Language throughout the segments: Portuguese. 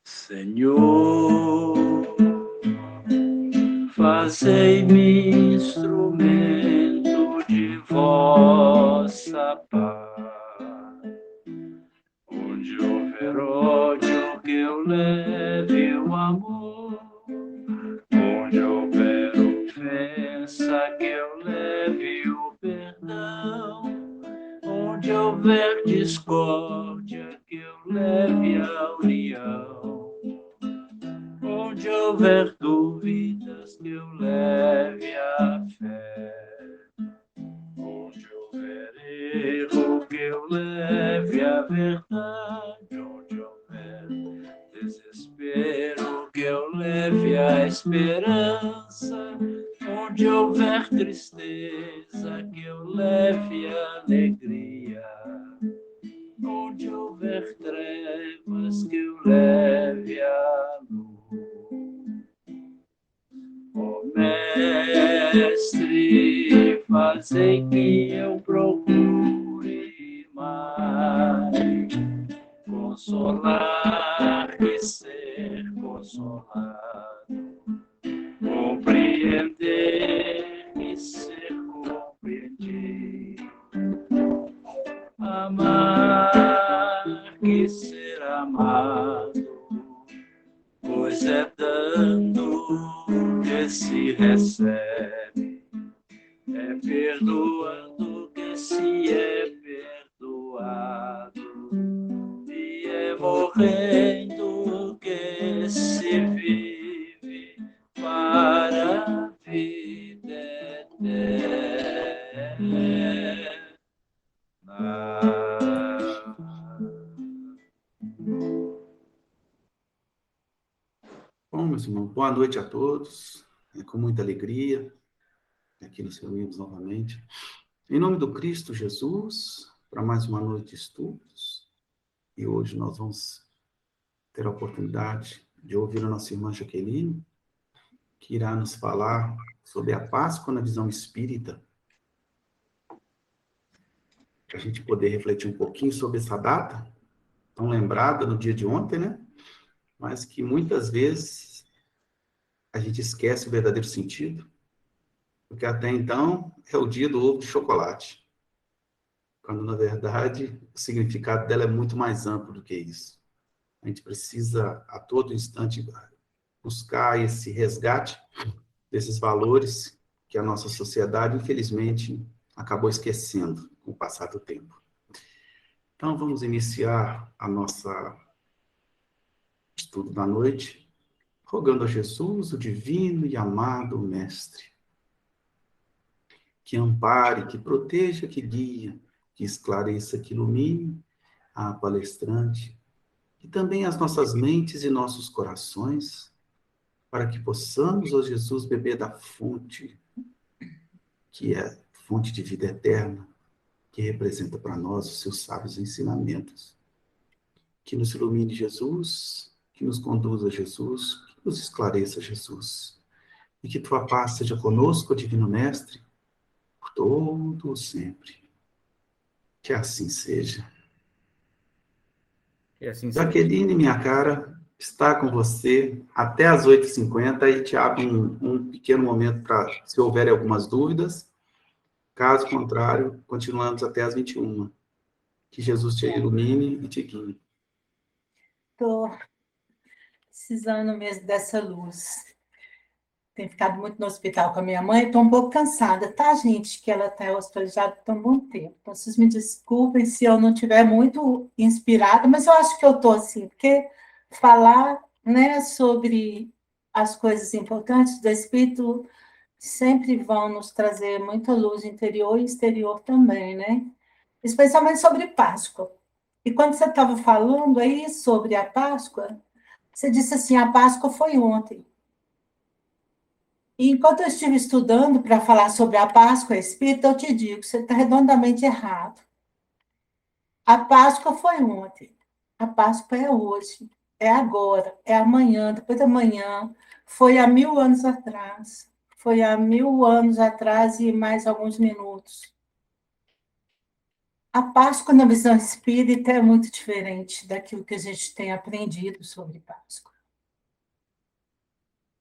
Senhor, fazei-me instrumento de vossa paz. Onde houver ódio, que eu leve o amor. Onde houver ofensa, que eu leve o perdão. Onde houver discórdia, que eu leve a união. Onde houver dúvidas, que eu leve a fé. Onde houver erro, que eu leve a verdade. Onde houver desespero, que eu leve a esperança. Onde houver tristeza, que eu leve a alegria. Onde houver trevas, que eu leve a luz. Ó Mestre, fazei que eu procure mais consolar que ser consolado, compreender e ser compreendido, amar que ser amado, pois é dando que se recebe, é perdoando que se é perdoado, e é morrendo que se vive para a vida eterna. Bom, meus irmãos, boa noite a todos. É com muita alegria aqui nos reunimos novamente. Em nome do Cristo Jesus, para mais uma noite de estudos. E hoje nós vamos ter a oportunidade de ouvir a nossa irmã Jaqueline, que irá nos falar sobre a Páscoa na visão espírita, para a gente poder refletir um pouquinho sobre essa data, tão lembrada no dia de ontem, né? Mas que muitas vezes a gente esquece o verdadeiro sentido, porque até então é o dia do ovo de chocolate, quando na verdade o significado dela é muito mais amplo do que isso. A gente precisa a todo instante buscar esse resgate desses valores que a nossa sociedade, infelizmente, acabou esquecendo com o passar do tempo. Então, vamos iniciar a nossa estudo da noite, rogando a Jesus, o divino e amado Mestre, que ampare, que proteja, que guie, que esclareça, que ilumine a palestrante, e também as nossas mentes e nossos corações, para que possamos, ó Jesus, beber da fonte, que é fonte de vida eterna, que representa para nós os seus sábios ensinamentos. Que nos ilumine Jesus, que nos conduza Jesus, que nos esclareça Jesus. E que tua paz seja conosco, Divino Mestre, por todo o sempre. Que assim seja. E assim seja. Jaqueline, minha cara, está com você até às 8h50 e te abre um pequeno momento para, se houver algumas dúvidas. Caso contrário, continuamos até às 21h. Que Jesus te ilumine e te guie. Estou precisando mesmo dessa luz. Tenho ficado muito no hospital com a minha mãe, estou um pouco cansada, tá, gente? Que ela está hospitalizada há um bom tempo. Então, vocês me desculpem se eu não estiver muito inspirada, mas eu acho que eu estou assim, porque falar, né, sobre as coisas importantes do Espírito sempre vão nos trazer muita luz interior e exterior também, né? Especialmente sobre Páscoa. E quando você estava falando aí sobre a Páscoa, você disse assim, a Páscoa foi ontem. E enquanto eu estive estudando para falar sobre a Páscoa espírita, eu te digo, você está redondamente errado. A Páscoa foi ontem, a Páscoa é hoje, é agora, é amanhã, depois da manhã, foi há 1000 anos atrás, foi há 1000 anos atrás e mais alguns minutos. A Páscoa, na visão espírita, é muito diferente daquilo que a gente tem aprendido sobre Páscoa.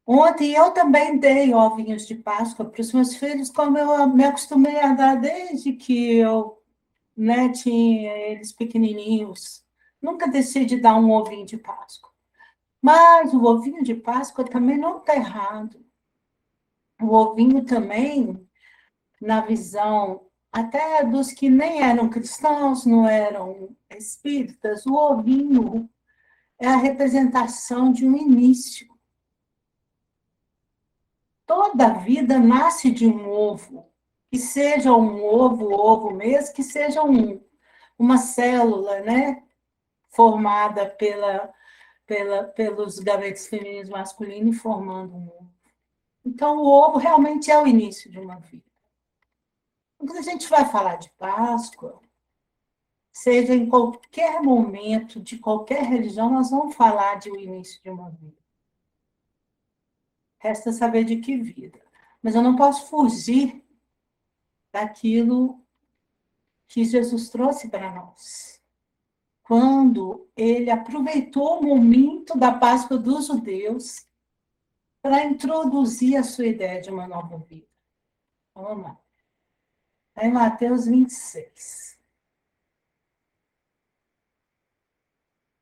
Ontem eu também dei ovinhos de Páscoa para os meus filhos, como eu me acostumei a dar desde que eu, né, tinha eles pequenininhos. Nunca deixei de dar um ovinho de Páscoa. Mas o ovinho de Páscoa também não está errado. O ovinho também, na visão até dos que nem eram cristãos, não eram espíritas, o ovinho é a representação de um início. Toda vida nasce de um ovo, que seja um ovo mesmo, que seja uma célula, né, formada pelos gametos femininos e masculinos, formando um ovo. Então, o ovo realmente é o início de uma vida. Quando a gente vai falar de Páscoa, seja em qualquer momento, de qualquer religião, nós vamos falar de o início de uma vida. Resta saber de que vida. Mas eu não posso fugir daquilo que Jesus trouxe para nós. Quando ele aproveitou o momento da Páscoa dos judeus para introduzir a sua ideia de uma nova vida. Vamos lá. Está em Mateus 26.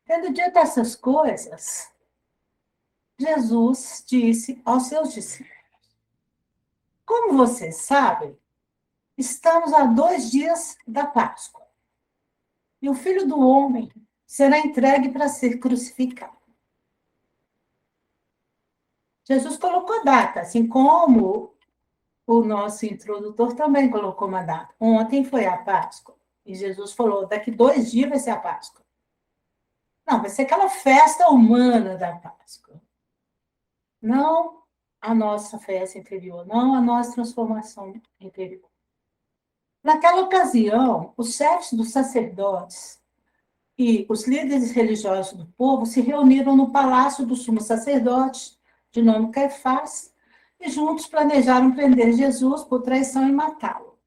Tendo dito essas coisas, Jesus disse aos seus discípulos: como vocês sabem, estamos a 2 dias da Páscoa. E o Filho do Homem será entregue para ser crucificado. Jesus colocou data, assim como o nosso introdutor também colocou uma data. Ontem foi a Páscoa. E Jesus falou, daqui 2 dias vai ser a Páscoa. Não, vai ser aquela festa humana da Páscoa. Não a nossa festa interior, não a nossa transformação interior. Naquela ocasião, os chefes dos sacerdotes e os líderes religiosos do povo se reuniram no palácio do sumo sacerdote, de nome Caifás, e juntos planejaram prender Jesus por traição e matá-lo.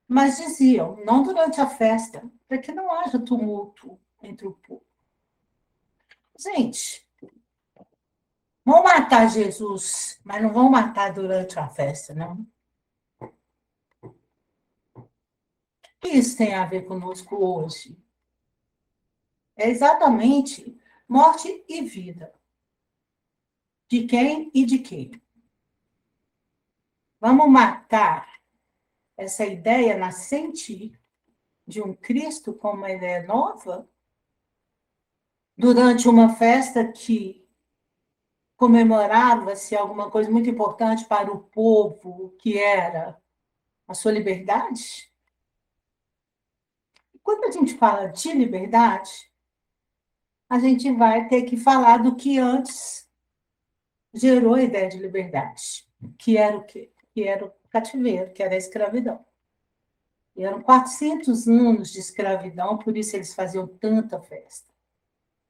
Mas diziam, não durante a festa, para que não haja tumulto entre o povo. Gente, vão matar Jesus, mas não vão matar durante a festa, não? O que isso tem a ver conosco hoje? É exatamente morte e vida. De quem e de quem? Vamos matar essa ideia nascente de um Cristo como uma ideia nova durante uma festa que comemorava-se alguma coisa muito importante para o povo, que era a sua liberdade? Quando a gente fala de liberdade, a gente vai ter que falar do que antes gerou a ideia de liberdade, que era o quê? Que era o cativeiro, que era a escravidão. E eram 400 anos de escravidão, por isso eles faziam tanta festa.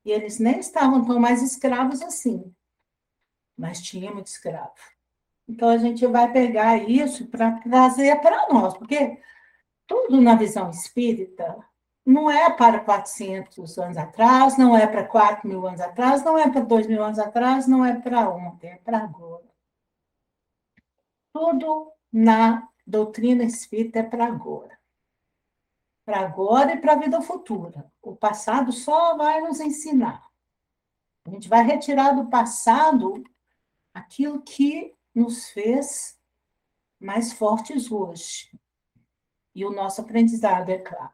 E eles nem estavam tão mais escravos assim, mas tinha muito escravo. Então, a gente vai pegar isso para trazer para nós, porque tudo na visão espírita não é para 400 anos atrás, não é para 4.000 anos atrás, não é para 2.000 anos atrás, não é para ontem, é para agora. Tudo na doutrina espírita é para agora. Para agora e para a vida futura. O passado só vai nos ensinar. A gente vai retirar do passado aquilo que nos fez mais fortes hoje. E o nosso aprendizado, é claro.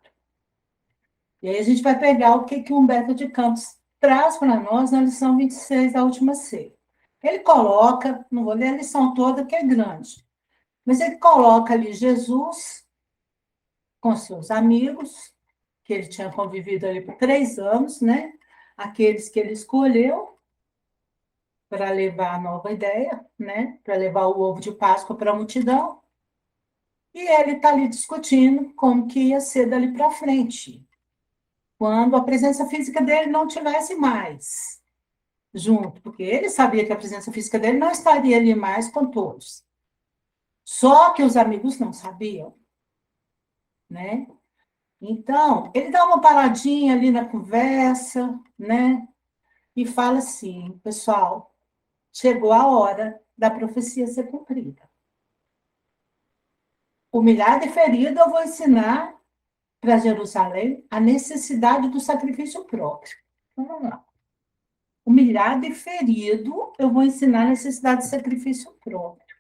E aí a gente vai pegar o que o Humberto de Campos traz para nós na lição 26 da última ceia. Ele coloca, não vou ler a lição toda, que é grande, mas ele coloca ali Jesus com seus amigos, que ele tinha convivido ali por 3 anos, né? Aqueles que ele escolheu para levar a nova ideia, né? Para levar o ovo de Páscoa para a multidão. E ele está ali discutindo como que ia ser dali para frente, quando a presença física dele não tivesse mais junto, porque ele sabia que a presença física dele não estaria ali mais com todos. Só que os amigos não sabiam, né? Então, ele dá uma paradinha ali na conversa, né? E fala assim, pessoal, chegou a hora da profecia ser cumprida. Humilhado e ferido, eu vou ensinar para Jerusalém a necessidade do sacrifício próprio. Então, vamos lá. Humilhado e ferido, eu vou ensinar a necessidade de sacrifício próprio.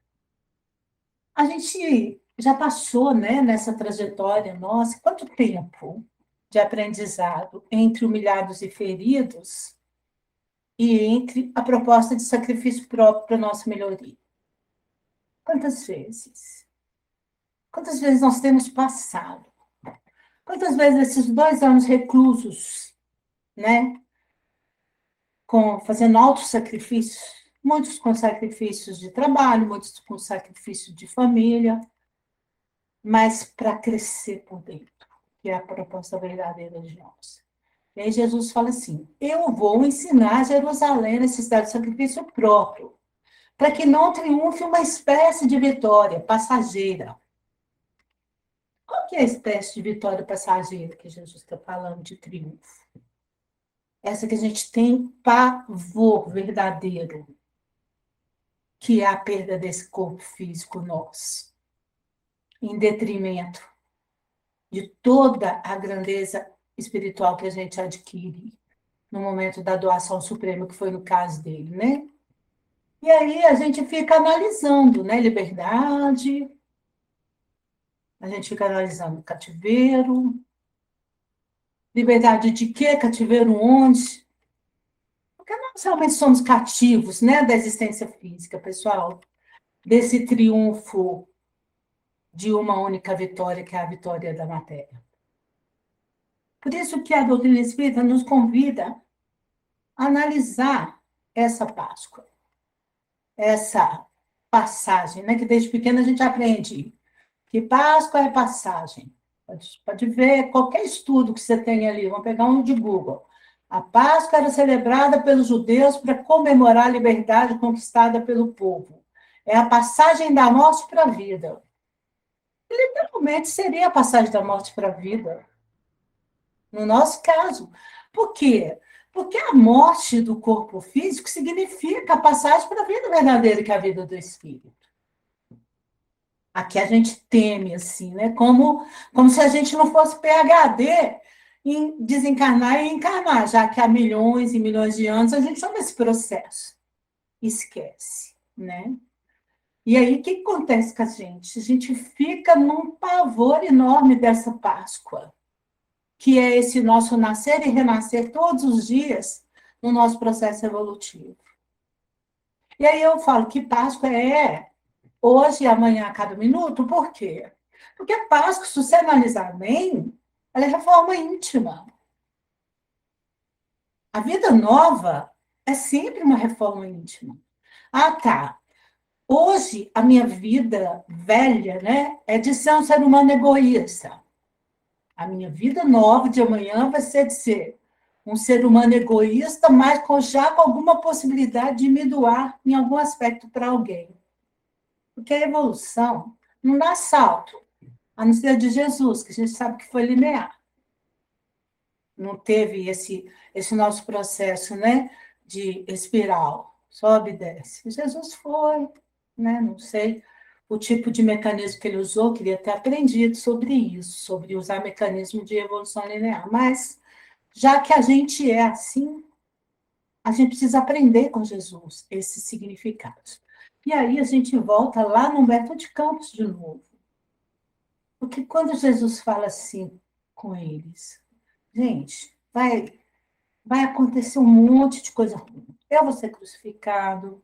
A gente já passou, né, nessa trajetória nossa, quanto tempo de aprendizado entre humilhados e feridos e entre a proposta de sacrifício próprio para a nossa melhoria? Quantas vezes? Quantas vezes nós temos passado? Quantas vezes esses 2 anos reclusos, né, fazendo altos sacrifícios, muitos com sacrifícios de trabalho, muitos com sacrifício de família, mas para crescer por dentro, que é a proposta verdadeira de nós. E aí Jesus fala assim, eu vou ensinar Jerusalém a necessidade de sacrifício próprio, para que não triunfe uma espécie de vitória passageira. Qual que é a espécie de vitória passageira que Jesus está falando de triunfo? Essa que a gente tem pavor verdadeiro, que é a perda desse corpo físico nosso, em detrimento de toda a grandeza espiritual que a gente adquire no momento da doação suprema, que foi no caso dele, né? E aí a gente fica analisando, né? Liberdade, a gente fica analisando cativeiro, liberdade de quê? Cativeiro onde? Porque nós realmente somos cativos, né? Da existência física, pessoal, desse triunfo de uma única vitória, que é a vitória da matéria. Por isso que a doutrina espírita nos convida a analisar essa Páscoa, essa passagem, né? Que desde pequena a gente aprende que Páscoa é passagem. Pode ver qualquer estudo que você tem ali, vamos pegar um de Google. A Páscoa era celebrada pelos judeus para comemorar a liberdade conquistada pelo povo. É a passagem da morte para a vida. Literalmente seria a passagem da morte para a vida. No nosso caso. Por quê? Porque a morte do corpo físico significa a passagem para a vida verdadeira, que é a vida do espírito. Aqui a gente teme, assim, né? Como se a gente não fosse PhD em desencarnar e encarnar, já que há milhões e milhões de anos a gente está nesse processo. Esquece, né? E aí, o que acontece com a gente? A gente fica num pavor enorme dessa Páscoa, que é esse nosso nascer e renascer todos os dias no nosso processo evolutivo. E aí eu falo que Páscoa é hoje e amanhã a cada minuto, por quê? Porque a Páscoa, se você analisar bem, ela é reforma íntima. A vida nova é sempre uma reforma íntima. Ah, tá. Hoje, a minha vida velha, né, é de ser um ser humano egoísta. A minha vida nova de amanhã vai ser de ser um ser humano egoísta, mas já com alguma possibilidade de me doar em algum aspecto para alguém. Porque a evolução não dá salto, a não ser de Jesus, que a gente sabe que foi linear. Não teve esse nosso processo, né, de espiral, sobe e desce. Jesus foi, né, não sei o tipo de mecanismo que ele usou, queria ter aprendido sobre isso, sobre usar mecanismo de evolução linear. Mas, já que a gente é assim, a gente precisa aprender com Jesus esses significados. E aí a gente volta lá no Humberto de Campos de novo. Porque quando Jesus fala assim com eles, gente, vai acontecer um monte de coisa ruim. Eu vou ser crucificado,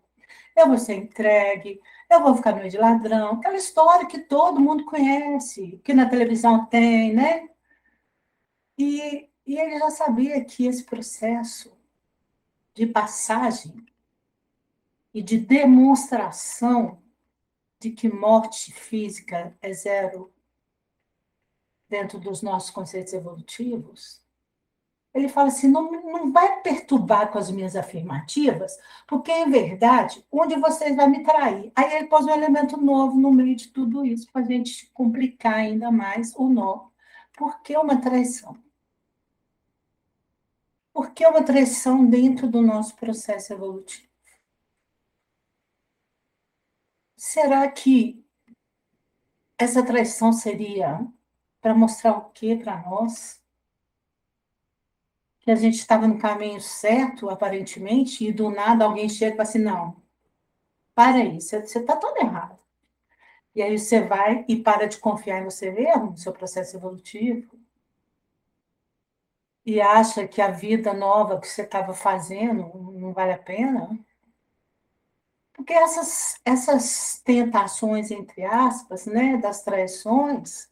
eu vou ser entregue, eu vou ficar meio de ladrão. Aquela história que todo mundo conhece, que na televisão tem, né? E ele já sabia que esse processo de passagem e de demonstração de que morte física é zero dentro dos nossos conceitos evolutivos, ele fala assim, não vai perturbar com as minhas afirmativas, porque, em verdade, um de vocês vai me trair. Aí ele pôs um elemento novo no meio de tudo isso, para a gente complicar ainda mais o nó. por que uma traição? Por que uma traição dentro do nosso processo evolutivo? Será que essa traição seria para mostrar o quê para nós? Que a gente estava no caminho certo, aparentemente, e do nada alguém chega e fala assim, não, para aí, você está todo errado. E aí você vai e para de confiar em você mesmo, no seu processo evolutivo, e acha que a vida nova que você estava fazendo não vale a pena. Porque essas tentações, entre aspas, né, das traições,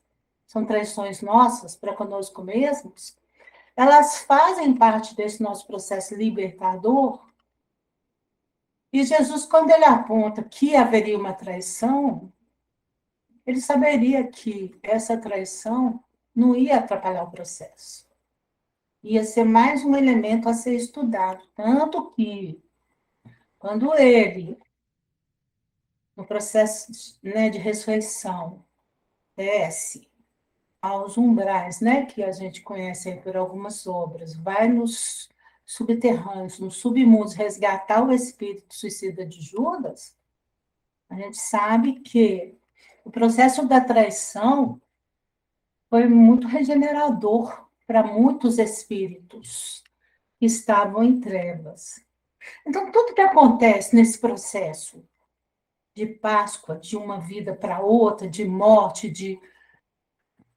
são traições nossas para conosco mesmos, elas fazem parte desse nosso processo libertador. E Jesus, quando ele aponta que haveria uma traição, ele saberia que essa traição não ia atrapalhar o processo. Ia ser mais um elemento a ser estudado. Tanto que, quando ele, no processo, né, de ressurreição, desce aos umbrais, né, que a gente conhece aí por algumas obras, vai nos subterrâneos, nos submundos, resgatar o espírito suicida de Judas, a gente sabe que o processo da traição foi muito regenerador para muitos espíritos que estavam em trevas. Então, tudo que acontece nesse processo de Páscoa, de uma vida para outra, de morte, de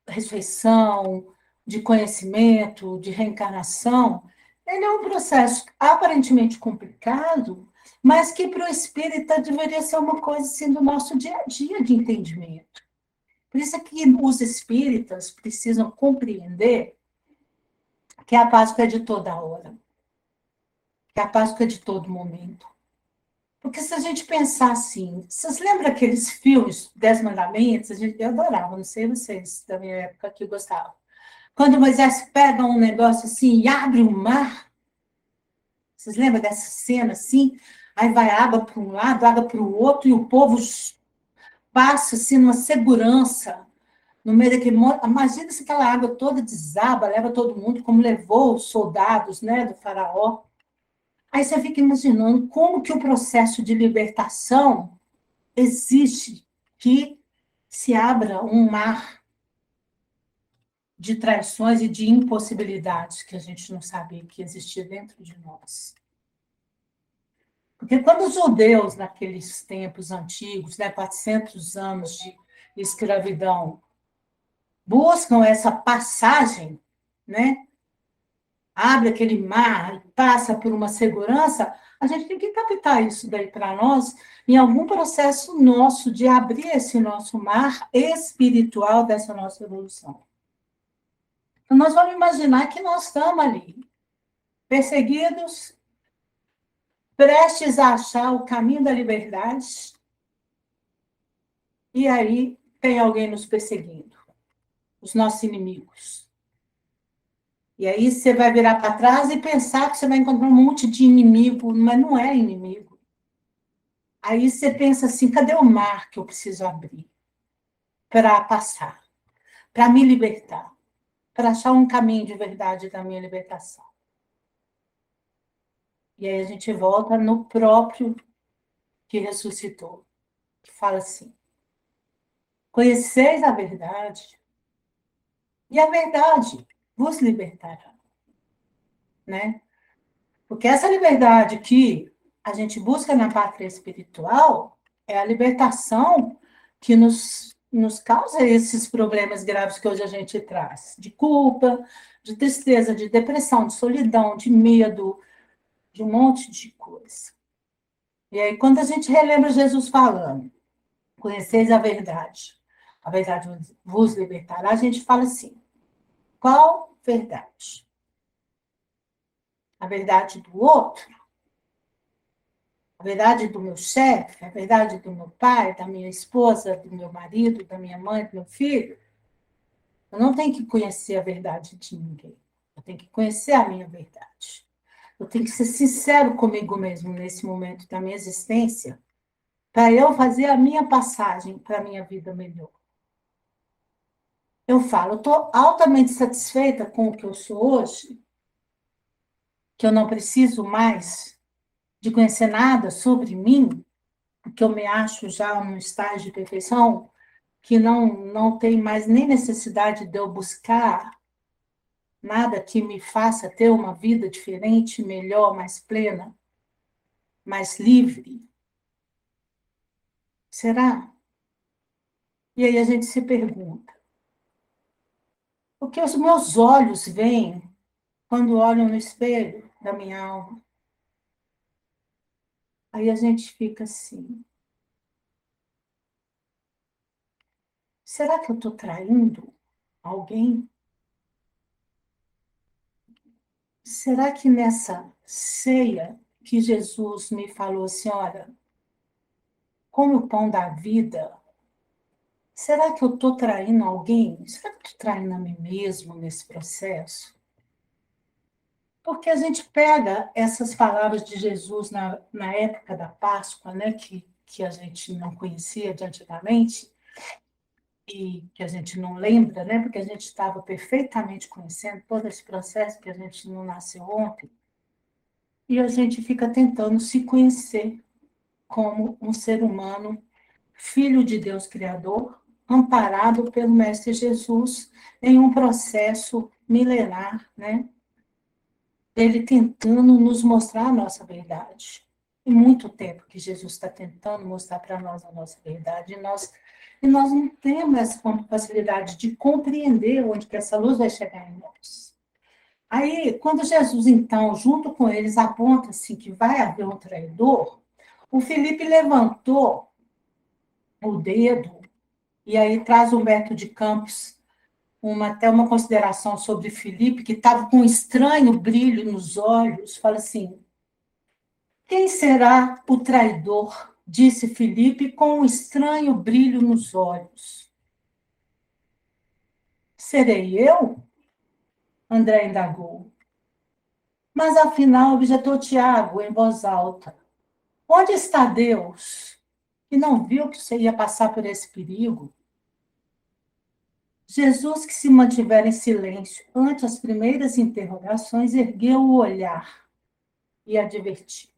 ressurreição, de conhecimento, de reencarnação, ele é um processo aparentemente complicado, mas que para o espírita deveria ser uma coisa assim, do nosso dia a dia de entendimento. Por isso é que os espíritas precisam compreender que a Páscoa é de toda hora, que a Páscoa é de todo momento. Porque se a gente pensar assim, vocês lembram aqueles filmes, Dez Mandamentos? Eu adorava, não sei vocês da minha época que gostavam. Quando Moisés pega um negócio assim e abre o mar, vocês lembram dessa cena assim? Aí vai água para um lado, água para o outro, e o povo passa assim numa segurança no meio daquele monte. Imagina se aquela água toda desaba, leva todo mundo, como levou os soldados, né, do faraó. Aí você fica imaginando como que o processo de libertação existe, que se abra um mar de traições e de impossibilidades que a gente não sabia que existia dentro de nós. Porque quando os judeus, naqueles tempos antigos, né, 400 anos de escravidão, buscam essa passagem, né, abre aquele mar, passa por uma segurança, a gente tem que captar isso daí para nós, em algum processo nosso de abrir esse nosso mar espiritual dessa nossa evolução. Então, nós vamos imaginar que nós estamos ali, perseguidos, prestes a achar o caminho da liberdade, e aí tem alguém nos perseguindo, os nossos inimigos. E aí você vai virar para trás e pensar que você vai encontrar um monte de inimigo, mas não é inimigo. Aí você pensa assim, cadê o mar que eu preciso abrir para passar, para me libertar, para achar um caminho de verdade da minha libertação? E aí a gente volta no próprio que ressuscitou, que fala assim, conheceis a verdade, e a verdade vos libertará, né? Porque essa liberdade que a gente busca na pátria espiritual é a libertação que nos causa esses problemas graves que hoje a gente traz, de culpa, de tristeza, de depressão, de solidão, de medo, de um monte de coisa. E aí, quando a gente relembra Jesus falando, conheceis a verdade vos libertará, a gente fala assim, qual verdade? A verdade do outro? A verdade do meu chefe? A verdade do meu pai, da minha esposa, do meu marido, da minha mãe, do meu filho? Eu não tenho que conhecer a verdade de ninguém. Eu tenho que conhecer a minha verdade. Eu tenho que ser sincero comigo mesmo nesse momento da minha existência, para eu fazer a minha passagem para a minha vida melhor. eu falo, eu estou altamente satisfeita com o que eu sou hoje, que eu não preciso mais de conhecer nada sobre mim, porque eu me acho já num estágio de perfeição, que não tem mais nem necessidade de eu buscar nada que me faça ter uma vida diferente, melhor, mais plena, mais livre. Será? E aí a gente se pergunta, o que os meus olhos veem quando olham no espelho da minha alma? Aí a gente fica assim, será que eu estou traindo alguém? Será que nessa ceia que Jesus me falou assim, olha, come o pão da vida, será que eu estou traindo alguém? Será que eu estou traindo a mim mesmo nesse processo? Porque a gente pega essas palavras de Jesus na época da Páscoa, né, que a gente não conhecia de antigamente, e que a gente não lembra, né, porque a gente estava perfeitamente conhecendo todo esse processo, que a gente não nasceu ontem, e a gente fica tentando se conhecer como um ser humano, filho de Deus Criador, amparado pelo Mestre Jesus em um processo milenar, né? Ele tentando nos mostrar a nossa verdade. Tem muito tempo que Jesus está tentando mostrar para nós a nossa verdade, e nós não temos essa facilidade de compreender onde que essa luz vai chegar em nós. Aí, quando Jesus, então, junto com eles, aponta assim, que vai haver um traidor, o Felipe levantou o dedo, e aí traz o Humberto de Campos até uma consideração sobre Felipe, que estava com um estranho brilho nos olhos, fala assim, quem será o traidor? Disse Felipe com um estranho brilho nos olhos. Serei eu? André indagou. Mas afinal, objetou Tiago em voz alta. Onde está Deus? Que não viu que você ia passar por esse perigo? Jesus, que se mantivera em silêncio ante as primeiras interrogações, ergueu o olhar e advertiu.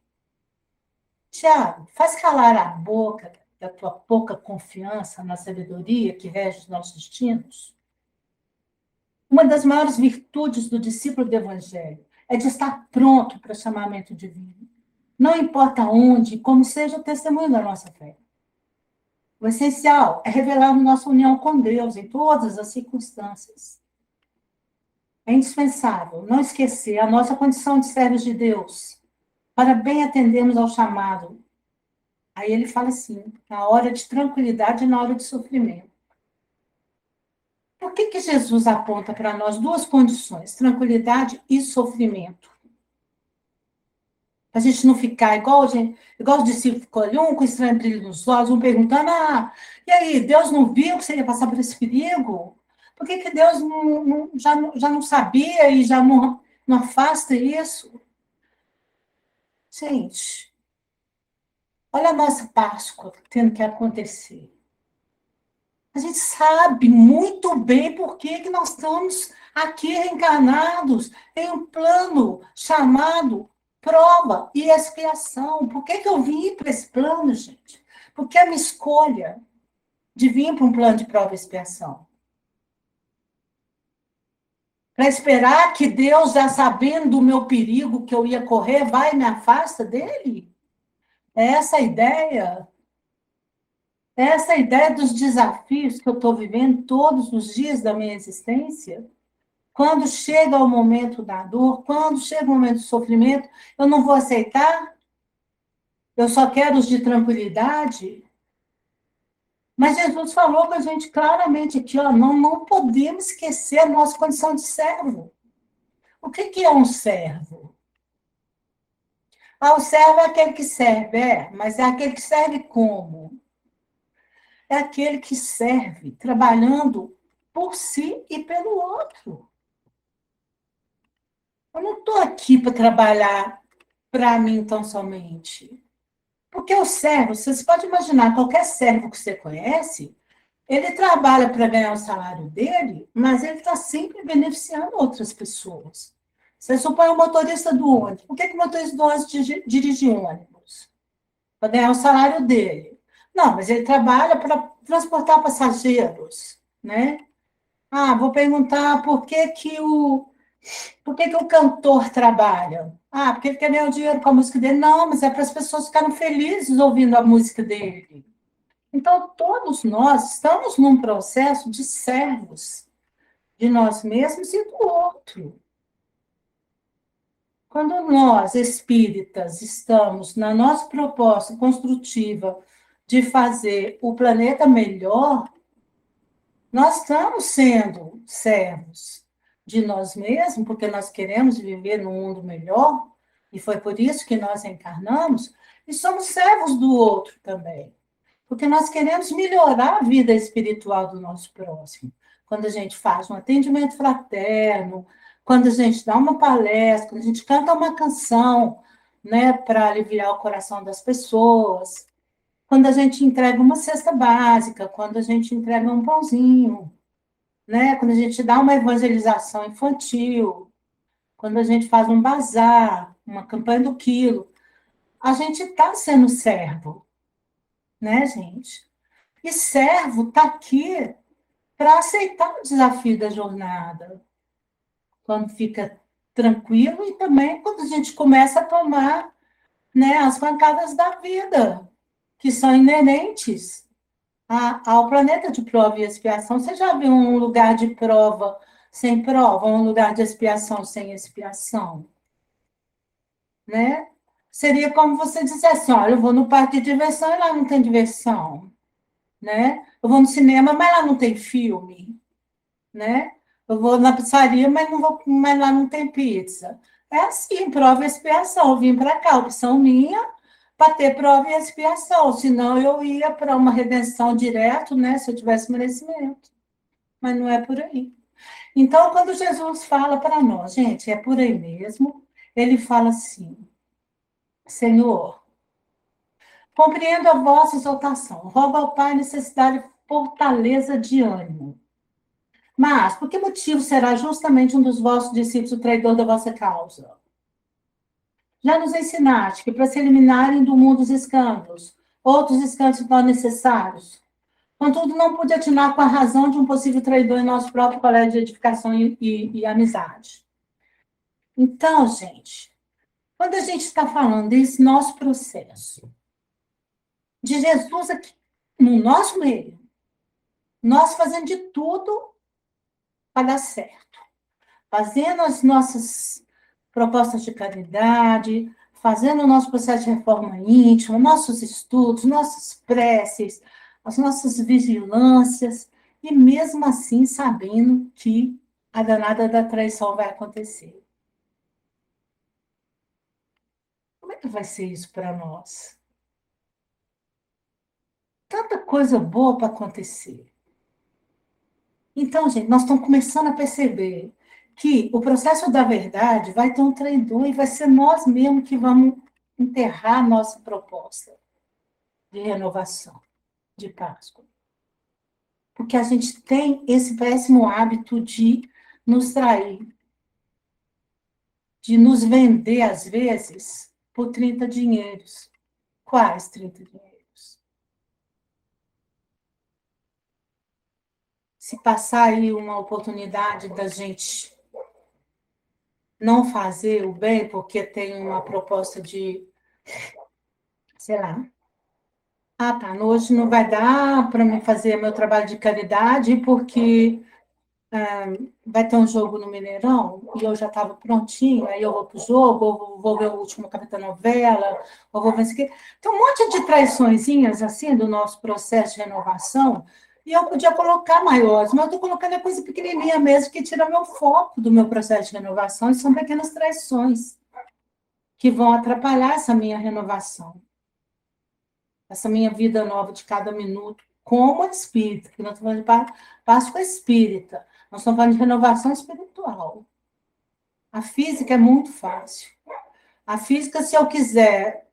Tiago, faz calar a boca da tua pouca confiança na sabedoria que rege os nossos destinos. Uma das maiores virtudes do discípulo do Evangelho é de estar pronto para o chamamento divino. Não importa onde, como seja o testemunho da nossa fé. O essencial é revelar nossa união com Deus em todas as circunstâncias. É indispensável não esquecer a nossa condição de servos de Deus, para bem atendermos ao chamado. Aí ele fala assim, na hora de tranquilidade e na hora de sofrimento. Por que Jesus aponta para nós duas condições, tranquilidade e sofrimento? Para a gente não ficar igual os discípulos ficou ali, um com estranho brilho nos olhos, um perguntando, e aí, Deus não viu que você ia passar por esse perigo? Por que Deus já não sabia e já não afasta isso? Gente, olha a nossa Páscoa tendo que acontecer. A gente sabe muito bem por que nós estamos aqui reencarnados em um plano chamado prova e expiação. Por que eu vim para esse plano, gente? Porque a minha escolha de vir para um plano de prova e expiação. Para esperar que Deus, já sabendo do meu perigo que eu ia correr, vai e me afasta dele? É essa a ideia? É essa a ideia dos desafios que eu estou vivendo todos os dias da minha existência? Quando chega o momento da dor, quando chega o momento do sofrimento, eu não vou aceitar? Eu só quero os de tranquilidade? Mas Jesus falou para a gente claramente aqui, não podemos esquecer a nossa condição de servo. O que é um servo? O servo é aquele que serve, mas é aquele que serve como? É aquele que serve trabalhando por si e pelo outro. Eu não estou aqui para trabalhar para mim tão somente. Porque o servo, você pode imaginar, qualquer servo que você conhece, Ele trabalha para ganhar o salário dele, mas ele está sempre beneficiando outras pessoas. Você supõe o motorista do ônibus. Por que o motorista do ônibus dirige ônibus? Para ganhar o salário dele. Não, mas ele trabalha para transportar passageiros, né? Ah, vou perguntar por que o cantor trabalha? Ah, porque ele quer ganhar o dinheiro com a música dele. Não, mas é para as pessoas ficarem felizes ouvindo a música dele. Então, todos nós estamos num processo de servos de nós mesmos e do outro. Quando nós, espíritas, estamos na nossa proposta construtiva de fazer o planeta melhor, nós estamos sendo servos de nós mesmos, porque nós queremos viver num mundo melhor, e foi por isso que nós encarnamos, e somos servos do outro também, porque nós queremos melhorar a vida espiritual do nosso próximo. Quando a gente faz um atendimento fraterno, quando a gente dá uma palestra, quando a gente canta uma canção, né, para aliviar o coração das pessoas, quando a gente entrega uma cesta básica, quando a gente entrega um pãozinho, né? Quando a gente dá uma evangelização infantil, quando a gente faz um bazar, uma campanha do quilo, a gente está sendo servo, né, gente? E servo está aqui para aceitar o desafio da jornada, quando fica tranquilo e também quando a gente começa a tomar, né, as pancadas da vida, que são inerentes ao planeta de prova e expiação. Você já viu um lugar de prova sem prova, um lugar de expiação sem expiação? Né? Seria como você dizer assim, olha, eu vou no parque de diversão e lá não tem diversão. Né? Eu vou no cinema, mas lá não tem filme. Né? Eu vou na pizzaria, mas lá não tem pizza. É assim, prova e expiação. Eu vim para cá, opção minha, para ter prova e expiação, senão eu ia para uma redenção direto, né, se eu tivesse merecimento. Mas não é por aí. Então, quando Jesus fala para nós, gente, é por aí mesmo, ele fala assim, Senhor, compreendo a vossa exaltação, rogo ao Pai necessidade de fortaleza de ânimo. Mas, por que motivo será justamente um dos vossos discípulos o traidor da vossa causa? Já nos ensinaste que para se eliminarem do mundo os escândalos, outros escândalos não necessários. Contudo, não pude atinar com a razão de um possível traidor em nosso próprio colégio de edificação e amizade. Então, gente, quando a gente está falando desse nosso processo, de Jesus aqui no nosso meio, nós fazendo de tudo para dar certo, fazendo as nossas propostas de caridade, fazendo o nosso processo de reforma íntima, nossos estudos, nossas preces, as nossas vigilâncias, e mesmo assim sabendo que a danada da traição vai acontecer. Como é que vai ser isso para nós? Tanta coisa boa para acontecer. Então, gente, nós estamos começando a perceber que o processo da verdade vai ter um traidor e vai ser nós mesmos que vamos enterrar a nossa proposta de renovação, de Páscoa. Porque a gente tem esse péssimo hábito de nos trair, de nos vender, às vezes, por 30 dinheiros. Quais 30 dinheiros? Se passar aí uma oportunidade da gente não fazer o bem porque tem uma proposta de, sei lá, tá, hoje não vai dar para me fazer meu trabalho de caridade porque vai ter um jogo no Mineirão e eu já estava prontinho, aí eu vou para o jogo, ou vou ver o último capítulo da novela, ou vou ver isso aqui. Tem um monte de traiçõezinhas assim do nosso processo de renovação, e eu podia colocar maiores, mas eu estou colocando a coisa pequenininha mesmo, que tira meu foco do meu processo de renovação, e são pequenas traições que vão atrapalhar essa minha renovação, essa minha vida nova de cada minuto, como espírita, que nós estamos falando de Páscoa espírita, nós estamos falando de renovação espiritual. A física é muito fácil. A física, se eu quiser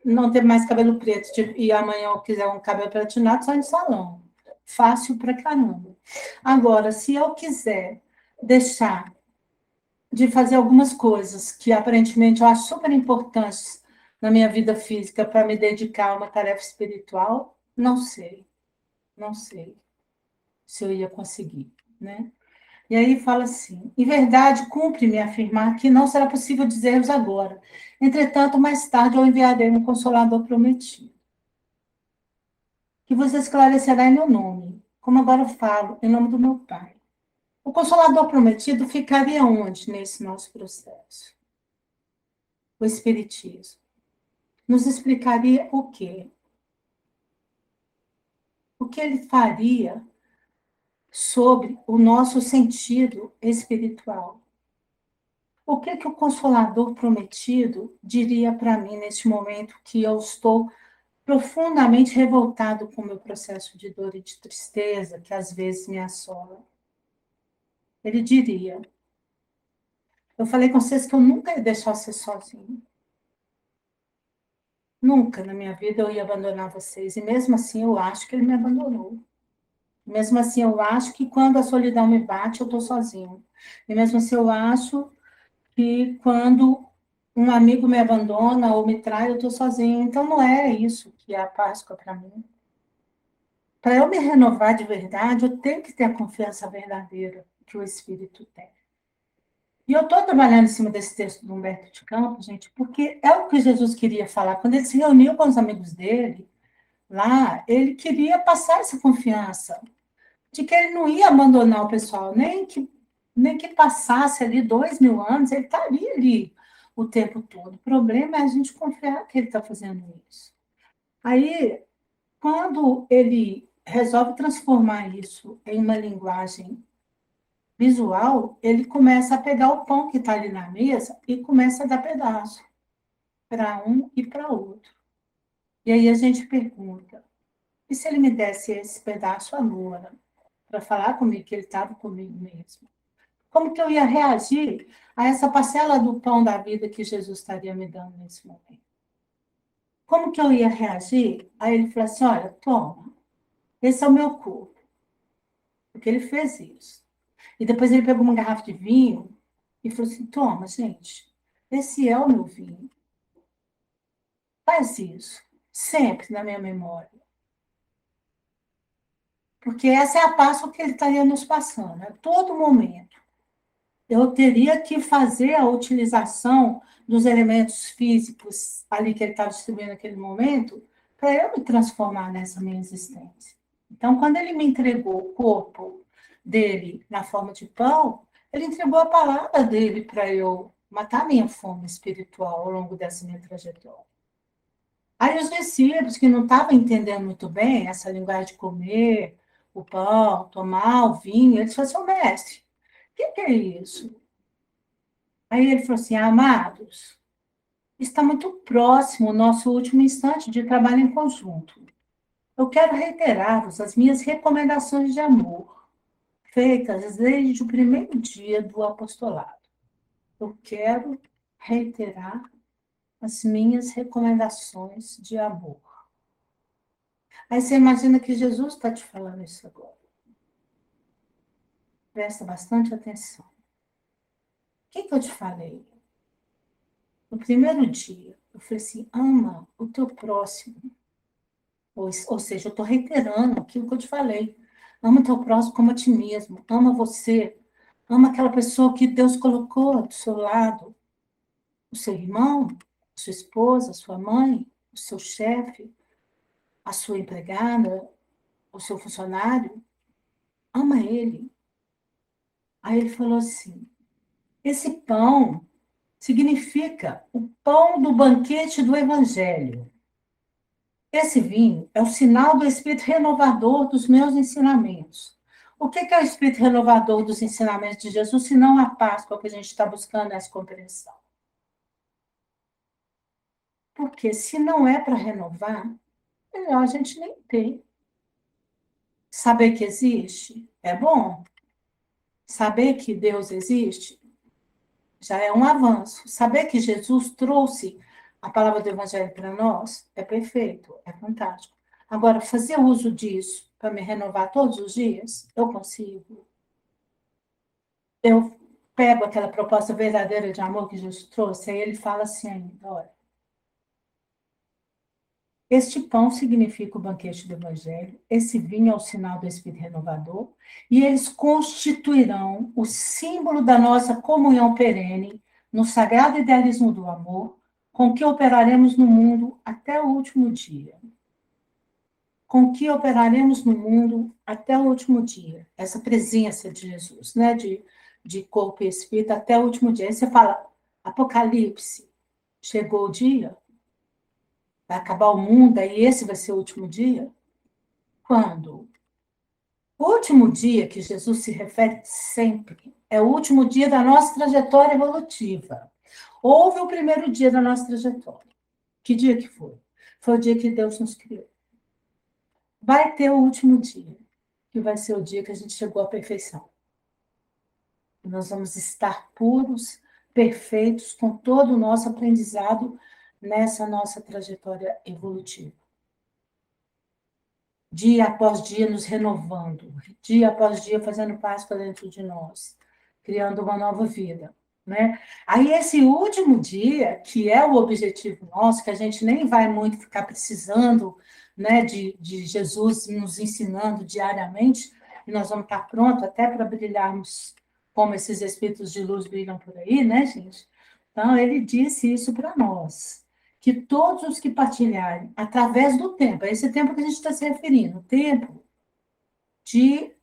não ter mais cabelo preto e amanhã eu quiser um cabelo platinado, só em salão. fácil pra caramba. Agora, se eu quiser deixar de fazer algumas coisas que aparentemente eu acho super importantes na minha vida física para me dedicar a uma tarefa espiritual, não sei se eu ia conseguir, né? E aí fala assim: em verdade, cumpre-me afirmar que não será possível dizer-vos agora. Entretanto, mais tarde eu enviarei um Consolador prometido, que vos esclarecerá em meu nome, como agora falo, em nome do meu Pai. O Consolador prometido ficaria onde nesse nosso processo? O Espiritismo. Nos explicaria o quê? O que ele faria sobre o nosso sentido espiritual? O que que o Consolador prometido diria para mim neste momento que eu estou profundamente revoltado com o meu processo de dor e de tristeza que às vezes me assola? Ele diria: eu falei com vocês que eu nunca ia deixar você sozinho. Nunca na minha vida eu ia abandonar vocês. E mesmo assim eu acho que ele me abandonou. Mesmo assim eu acho que quando a solidão me bate, eu estou sozinho. E mesmo assim eu acho que quando um amigo me abandona ou me trai, eu estou sozinho. Então não é isso que é a Páscoa para mim. Para eu me renovar de verdade, eu tenho que ter a confiança verdadeira que o Espírito tem. E eu estou trabalhando em cima desse texto do Humberto de Campos, gente, porque é o que Jesus queria falar. Quando ele se reuniu com os amigos dele, lá, ele queria passar essa confiança de que ele não ia abandonar o pessoal, nem que passasse ali 2.000 anos, ele estaria ali o tempo todo. O problema é a gente confiar que ele está fazendo isso. Aí, quando ele resolve transformar isso em uma linguagem visual, ele começa a pegar o pão que está ali na mesa e começa a dar pedaço para um e para outro. E aí a gente pergunta: e se ele me desse esse pedaço agora, para falar comigo que ele estava comigo mesmo? Como que eu ia reagir a essa parcela do pão da vida que Jesus estaria me dando nesse momento? Como que eu ia reagir? Aí ele falou assim: olha, toma, esse é o meu corpo. Porque ele fez isso. E depois ele pegou uma garrafa de vinho e falou assim: toma, gente, esse é o meu vinho. Faz isso, sempre na minha memória. Porque essa é a Páscoa que ele estaria nos passando, a todo momento. Eu teria que fazer a utilização dos elementos físicos ali que ele estava distribuindo naquele momento para eu me transformar nessa minha existência. Então, quando ele me entregou o corpo dele na forma de pão, ele entregou a palavra dele para eu matar a minha fome espiritual ao longo dessa minha trajetória. Aí os discípulos que não estavam entendendo muito bem essa linguagem de comer o pão, tomar o vinho, eles falaram assim: mestre, o que é isso? Aí ele falou assim: amados, está muito próximo o nosso último instante de trabalho em conjunto. Eu quero reiterar-vos as minhas recomendações de amor, feitas desde o primeiro dia do apostolado. Eu quero reiterar as minhas recomendações de amor. Aí você imagina que Jesus está te falando isso agora. Presta bastante atenção. O que eu te falei? No primeiro dia, eu falei assim: ama o teu próximo. Ou seja, eu estou reiterando aquilo que eu te falei. Ama o teu próximo como a ti mesmo. Ama você. Ama aquela pessoa que Deus colocou do seu lado. O seu irmão, a sua esposa, a sua mãe, o seu chefe, a sua empregada, o seu funcionário. Ama ele. Aí ele falou assim: esse pão significa o pão do banquete do Evangelho. Esse vinho é o sinal do Espírito renovador dos meus ensinamentos. O que é o Espírito renovador dos ensinamentos de Jesus, se não a Páscoa que a gente está buscando essa compreensão? Porque se não é para renovar, melhor a gente nem ter. Saber que existe é bom. Saber que Deus existe já é um avanço. Saber que Jesus trouxe a palavra do Evangelho para nós é perfeito, é fantástico. Agora, fazer uso disso para me renovar todos os dias? Eu consigo. Eu pego aquela proposta verdadeira de amor que Jesus trouxe, aí ele fala assim, olha, este pão significa o banquete do Evangelho, esse vinho é o sinal do Espírito renovador, e eles constituirão o símbolo da nossa comunhão perene no sagrado idealismo do amor, com que operaremos no mundo até o último dia. Com que operaremos no mundo até o último dia. Essa presença de Jesus, né? De corpo e espírito até o último dia. Aí você fala, Apocalipse, chegou o dia? Vai acabar o mundo, aí esse vai ser o último dia? Quando? O último dia que Jesus se refere sempre é o último dia da nossa trajetória evolutiva. Houve o primeiro dia da nossa trajetória. Que dia que foi? Foi o dia que Deus nos criou. Vai ter o último dia, que vai ser o dia que a gente chegou à perfeição. Nós vamos estar puros, perfeitos, com todo o nosso aprendizado nessa nossa trajetória evolutiva. Dia após dia nos renovando, dia após dia fazendo Páscoa dentro de nós, criando uma nova vida, né? Aí esse último dia, que é o objetivo nosso, que a gente nem vai muito ficar precisando, né, de Jesus nos ensinando diariamente, e nós vamos estar prontos até para brilharmos como esses espíritos de luz brilham por aí, né, gente? Então, ele disse isso para nós, que todos os que partilharem, através do tempo, é esse tempo que a gente está se referindo, o tempo de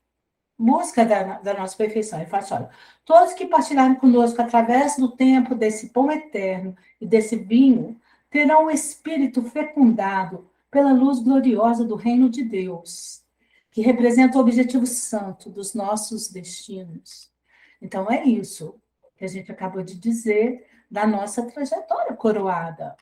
busca da nossa perfeição. Ele fala assim, olha, todos que partilharem conosco através do tempo desse pão eterno e desse vinho, terão o espírito fecundado pela luz gloriosa do reino de Deus, que representa o objetivo santo dos nossos destinos. Então, é isso que a gente acabou de dizer da nossa trajetória coroada.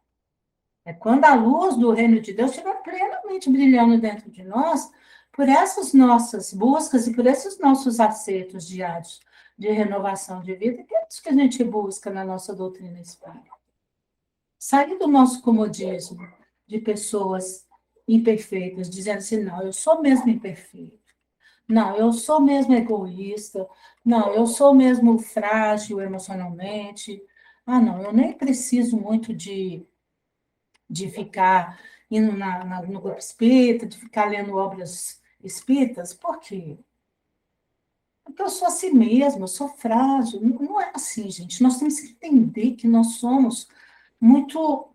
É quando a luz do reino de Deus estiver plenamente brilhando dentro de nós, por essas nossas buscas e por esses nossos acertos diários de renovação de vida, que é isso que a gente busca na nossa doutrina espírita. Sair do nosso comodismo de pessoas imperfeitas, dizendo assim, não, eu sou mesmo imperfeito. Não, eu sou mesmo egoísta. Não, eu sou mesmo frágil emocionalmente. Ah, não, eu nem preciso muito de ficar indo no grupo espírita, de ficar lendo obras espíritas. Por quê? Porque eu sou assim mesmo, eu sou frágil. Não é assim, gente. Nós temos que entender que nós somos muito...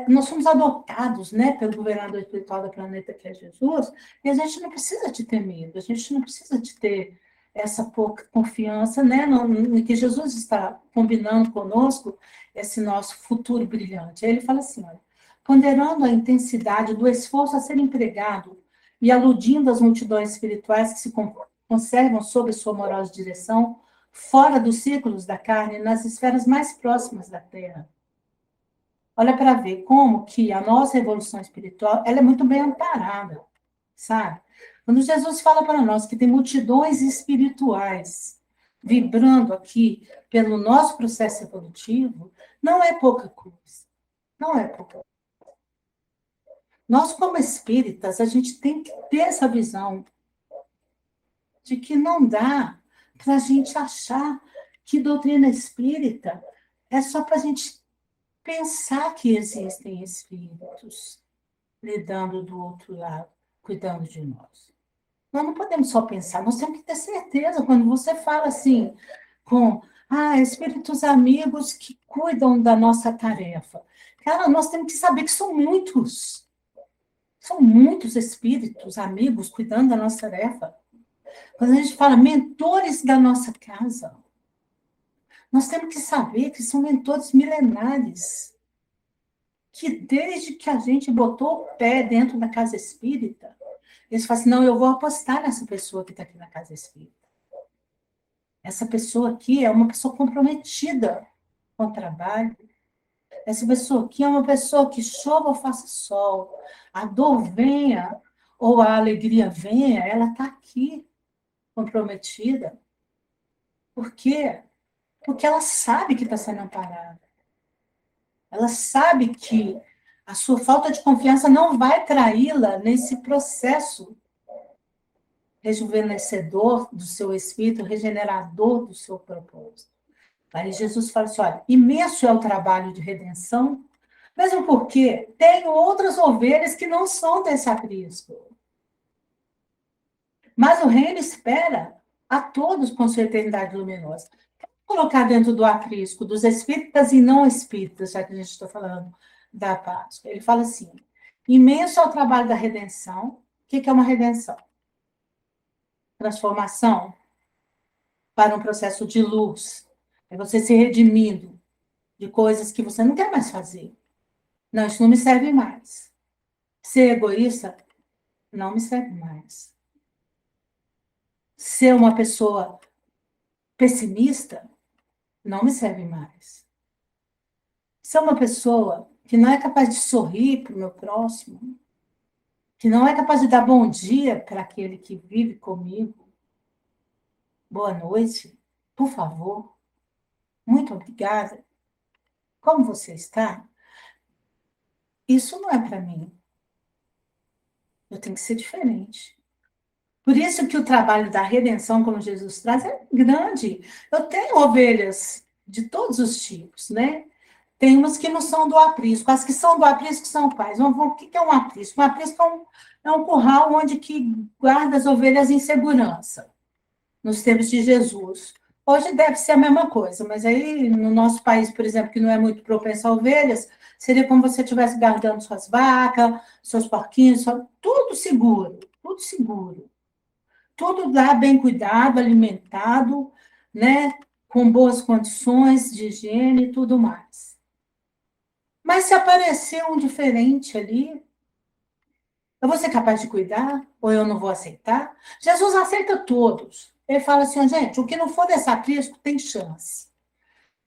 Nós somos adotados, né, pelo governador espiritual do planeta, que é Jesus, e a gente não precisa de ter medo, a gente não precisa de ter essa pouca confiança, né, no que Jesus está combinando conosco, esse nosso futuro brilhante. Aí ele fala assim, olha, ponderando a intensidade do esforço a ser empregado e aludindo às multidões espirituais que se conservam sob sua amorosa direção, fora dos círculos da carne, nas esferas mais próximas da Terra. Olha para ver como que a nossa evolução espiritual ela é muito bem amparada, sabe? Quando Jesus fala para nós que tem multidões espirituais vibrando aqui pelo nosso processo evolutivo, não é pouca coisa. Não é pouca coisa. Nós, como espíritas, a gente tem que ter essa visão de que não dá para a gente achar que doutrina espírita é só para a gente pensar que existem espíritos lidando do outro lado, cuidando de nós. Nós não podemos só pensar, nós temos que ter certeza. Quando você fala assim, com espíritos amigos que cuidam da nossa tarefa. Cara, nós temos que saber que são muitos. São muitos espíritos amigos cuidando da nossa tarefa. Quando a gente fala mentores da nossa casa, nós temos que saber que são mentores milenares, que desde que a gente botou o pé dentro da casa espírita, eles falam assim, não, eu vou apostar nessa pessoa que está aqui na casa espírita. Essa pessoa aqui é uma pessoa comprometida com o trabalho. Essa pessoa aqui é uma pessoa que chova ou faça sol, a dor venha ou a alegria venha, ela está aqui comprometida. Por quê? Porque ela sabe que está sendo amparada. Ela sabe que a sua falta de confiança não vai traí-la nesse processo rejuvenescedor do seu espírito, regenerador do seu propósito. Aí Jesus fala assim, olha, imenso é o trabalho de redenção, mesmo porque tem outras ovelhas que não são desse aprisco. Mas o reino espera a todos com sua eternidade luminosa. Vou colocar dentro do aprisco dos espíritas e não espíritas, já que a gente está falando da Páscoa. Ele fala assim, imenso é o trabalho da redenção. O que é uma redenção? Transformação para um processo de luz. É você se redimindo de coisas que você não quer mais fazer. Não, isso não me serve mais. Ser egoísta não me serve mais. Ser uma pessoa pessimista não me serve mais. Ser uma pessoa que não é capaz de sorrir para o meu próximo, que não é capaz de dar bom dia para aquele que vive comigo. Boa noite, por favor. Muito obrigada. Como você está? Isso não é para mim. Eu tenho que ser diferente. Por isso que o trabalho da redenção, como Jesus traz, é grande. Eu tenho ovelhas de todos os tipos, né? Tem umas que não são do aprisco. As que são do aprisco são pais. O que é um aprisco? Um aprisco é um curral onde que guarda as ovelhas em segurança, nos tempos de Jesus. Hoje deve ser a mesma coisa, mas aí no nosso país, por exemplo, que não é muito propenso a ovelhas, seria como você estivesse guardando suas vacas, seus porquinhos, tudo seguro, tudo seguro. Tudo lá bem cuidado, alimentado, né? Com boas condições de higiene e tudo mais. Mas se aparecer um diferente ali, eu vou ser capaz de cuidar ou eu não vou aceitar? Jesus aceita todos. Ele fala assim, gente, o que não for desse aprisco tem chance.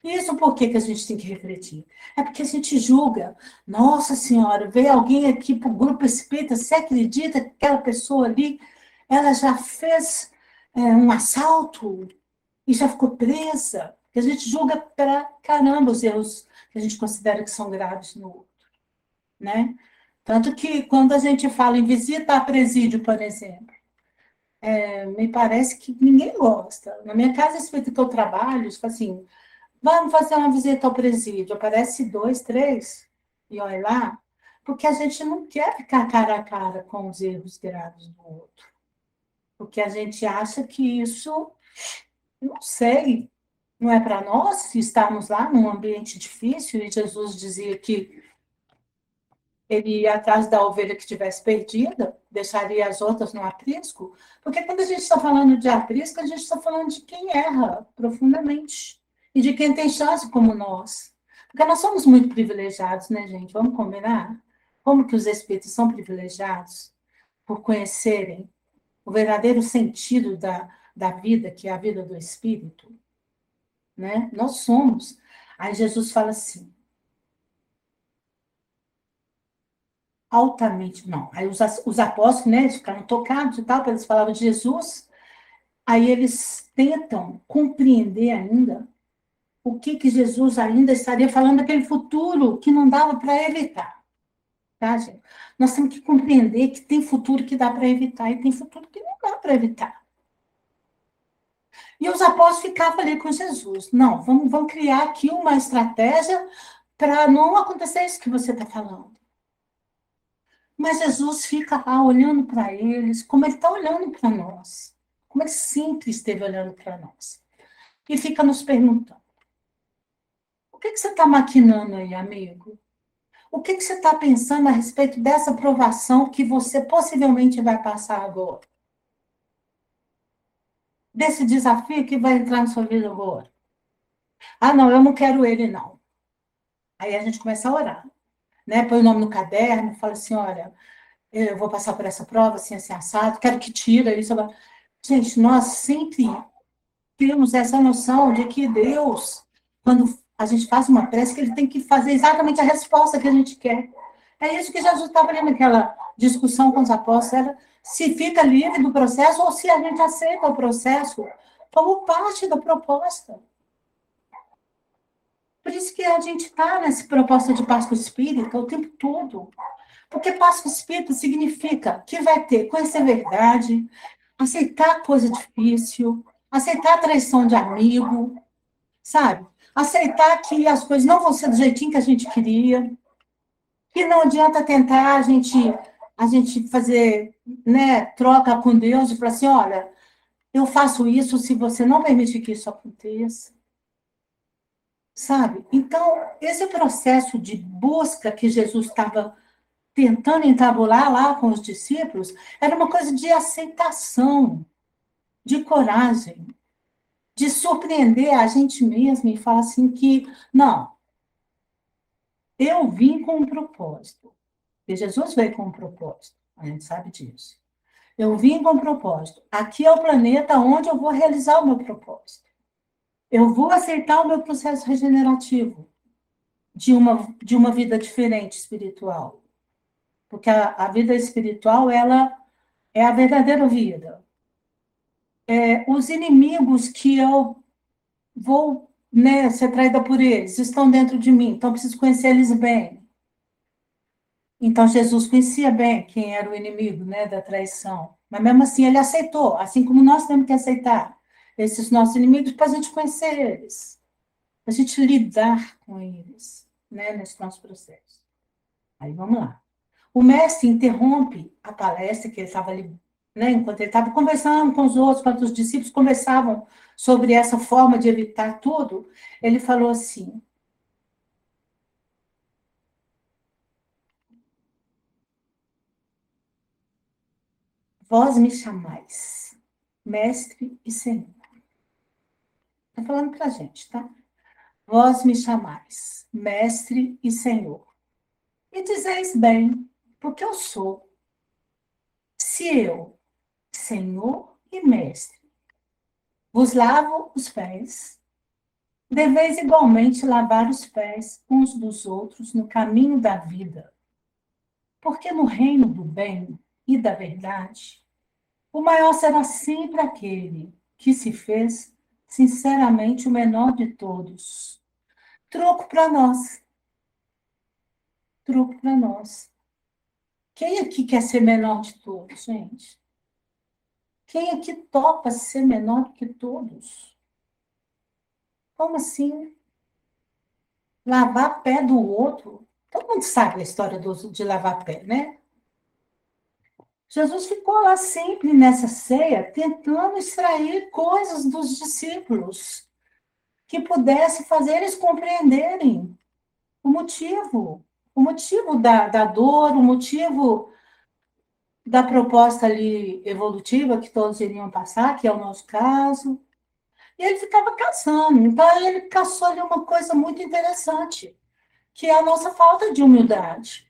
Isso por que a gente tem que refletir? É porque a gente julga. Nossa Senhora, veio alguém aqui para o grupo espírita, você acredita que aquela pessoa ali, ela já fez um assalto e já ficou presa? Porque a gente julga para caramba os erros que a gente considera que são graves no outro, né? Tanto que quando a gente fala em visita a presídio, por exemplo, me parece que ninguém gosta. Na minha casa espírita que eu trabalho, tipo assim, vamos fazer uma visita ao presídio, aparece 2, 3, e olha lá, porque a gente não quer ficar cara a cara com os erros graves do outro. Porque a gente acha que isso, não sei, não é para nós, se estarmos lá num ambiente difícil, e Jesus dizia que ele ia atrás da ovelha que estivesse perdida, deixaria as outras no aprisco, porque quando a gente está falando de aprisco, a gente está falando de quem erra profundamente, e de quem tem chance como nós. Porque nós somos muito privilegiados, né, gente? Vamos combinar? Como que os espíritos são privilegiados por conhecerem o verdadeiro sentido da vida, que é a vida do espírito, né? Nós somos. Aí Jesus fala assim, altamente, não. Aí os apóstolos, né, eles ficaram tocados e tal, eles falavam de Jesus, aí eles tentam compreender ainda o que Jesus ainda estaria falando daquele futuro que não dava para evitar, tá, gente? Nós temos que compreender que tem futuro que dá para evitar e tem futuro que não dá para evitar. E os apóstolos ficavam ali com Jesus. Não, vamos criar aqui uma estratégia para não acontecer isso que você está falando. Mas Jesus fica lá olhando para eles, como ele está olhando para nós. Como ele sempre esteve olhando para nós. E fica nos perguntando, o que você está maquinando aí, amigo? O que você está pensando a respeito dessa provação que você possivelmente vai passar agora? Desse desafio que vai entrar na sua vida agora? Ah, não, eu não quero ele, não. Aí a gente começa a orar, né? Põe o nome no caderno, fala assim, olha, eu vou passar por essa prova, assim, assado, quero que tira isso. Gente, nós sempre temos essa noção de que Deus, quando a gente faz uma prece, que ele tem que fazer exatamente a resposta que a gente quer. É isso que Jesus estava ali naquela discussão com os apóstolos, era se fica livre do processo ou se a gente aceita o processo como parte da proposta. Por isso que a gente está nessa proposta de Páscoa Espírita o tempo todo. Porque Páscoa Espírita significa que vai ter conhecer a verdade, aceitar coisa difícil, aceitar a traição de amigo, sabe? Aceitar que as coisas não vão ser do jeitinho que a gente queria, que não adianta tentar a gente fazer, né, troca com Deus e falar assim, olha, eu faço isso se você não permitir que isso aconteça, sabe? Então, esse processo de busca que Jesus estava tentando entabular lá com os discípulos era uma coisa de aceitação, de coragem, de surpreender a gente mesmo e falar assim que, não, eu vim com um propósito. E Jesus veio com um propósito, a gente sabe disso. Eu vim com um propósito. Aqui é o planeta onde eu vou realizar o meu propósito. Eu vou aceitar o meu processo regenerativo de uma vida diferente espiritual. Porque a vida espiritual, ela é a verdadeira vida. Os inimigos que eu vou, né, ser traída por eles, estão dentro de mim, então eu preciso conhecer eles bem. Então, Jesus conhecia bem quem era o inimigo, né, da traição. Mas, mesmo assim, ele aceitou, assim como nós temos que aceitar esses nossos inimigos para a gente conhecer eles, para a gente lidar com eles, né, nesse nosso processo. Aí, vamos lá. O mestre interrompe a palestra que ele estava ali, né, enquanto ele estava conversando com os outros, quando os discípulos conversavam sobre essa forma de evitar tudo, ele falou assim: vós me chamais, mestre e senhor. Está falando para a gente, tá? Vós me chamais, mestre e senhor. E dizeis bem, porque eu sou. Se eu, senhor e mestre, vos lavo os pés, deveis igualmente lavar os pés uns dos outros no caminho da vida. Porque no reino do bem e da verdade, o maior será sempre aquele que se fez sinceramente o menor de todos. Troco para nós. Troco para nós. Quem aqui quer ser menor de todos, gente? Quem aqui topa ser menor do que todos? Como assim? Lavar pé do outro? Todo mundo sabe a história de lavar pé, né? Jesus ficou lá sempre nessa ceia, tentando extrair coisas dos discípulos que pudesse fazer eles compreenderem o motivo da dor, o motivo da proposta ali evolutiva que todos iriam passar, que é o nosso caso. E ele ficava caçando. Então, ele caçou ali uma coisa muito interessante, que é a nossa falta de humildade.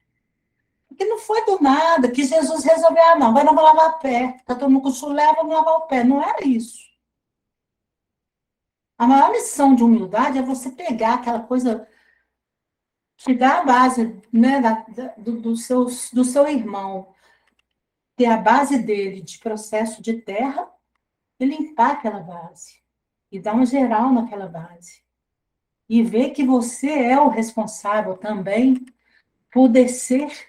Porque não foi do nada que Jesus resolveu, não, agora eu vou lavar o pé. Está todo mundo com chulé, vamos lavar o pé. Não era isso. A maior lição de humildade é você pegar aquela coisa que dá a base, né, do seu irmão, ter a base dele de processo de terra e limpar aquela base. E dar um geral naquela base. E ver que você é o responsável também por descer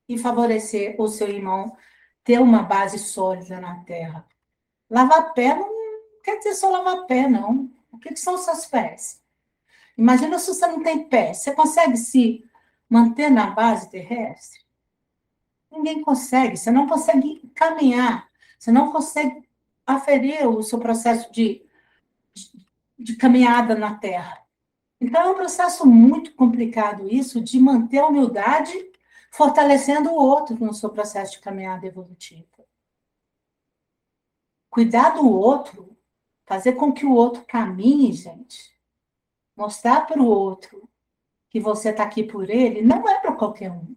e favorecer o seu irmão ter uma base sólida na terra. Lavar pé não quer dizer só lavar pé, não. O que são os seus pés? Imagina se você não tem pé. Você consegue se manter na base terrestre? Ninguém consegue. Você não consegue caminhar. Você não consegue aferir o seu processo de caminhada na terra. Então, é um processo muito complicado isso de manter a humildade, fortalecendo o outro no seu processo de caminhada evolutiva. Cuidar do outro, fazer com que o outro caminhe, gente. Mostrar para o outro que você está aqui por ele, não é para qualquer um.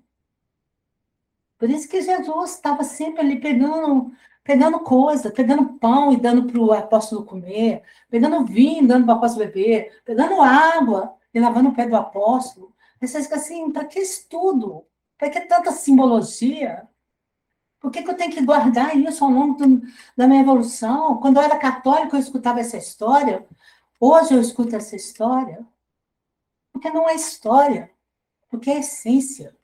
Por isso que Jesus estava sempre ali pegando coisa, pegando pão e dando para o apóstolo comer, pegando vinho e dando para o apóstolo beber, pegando água e lavando o pé do apóstolo. Aí você fica assim, para que estudo? Para que tanta simbologia? Por que eu tenho que guardar isso ao longo da minha evolução? Quando eu era católica, eu escutava essa história. Hoje eu escuto essa história. Porque não é história, porque é essência,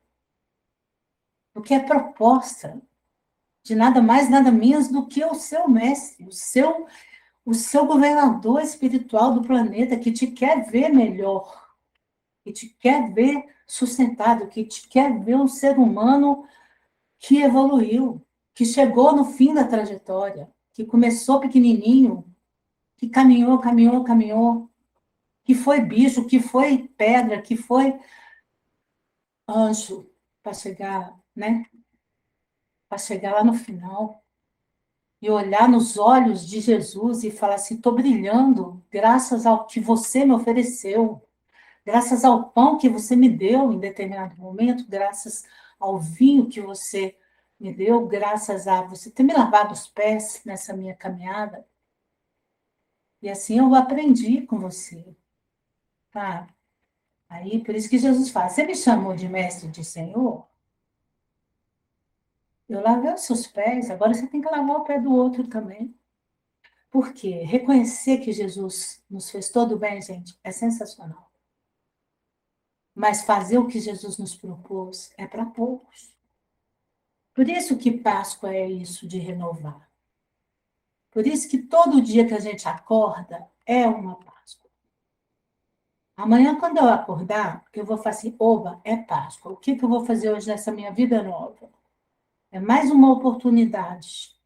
porque é proposta de nada mais, nada menos do que o seu mestre, o seu governador espiritual do planeta, que te quer ver melhor, que te quer ver sustentado, que te quer ver um ser humano que evoluiu, que chegou no fim da trajetória, que começou pequenininho, que caminhou, caminhou, caminhou, que foi bicho, que foi pedra, que foi anjo, para chegar, né? Para chegar lá no final e olhar nos olhos de Jesus e falar assim: estou brilhando graças ao que você me ofereceu, graças ao pão que você me deu em determinado momento, graças ao vinho que você me deu, graças a você ter me lavado os pés nessa minha caminhada. E assim eu aprendi com você, tá? Aí, por isso que Jesus fala: você me chamou de mestre e de Senhor? Eu lavei os seus pés, agora você tem que lavar o pé do outro também. Por quê? Reconhecer que Jesus nos fez todo bem, gente, é sensacional. Mas fazer o que Jesus nos propôs é para poucos. Por isso que Páscoa é isso de renovar. Por isso que todo dia que a gente acorda é uma Páscoa. Amanhã, quando eu acordar, eu vou falar assim: oba, é Páscoa. O que eu vou fazer hoje nessa minha vida nova? É mais uma oportunidade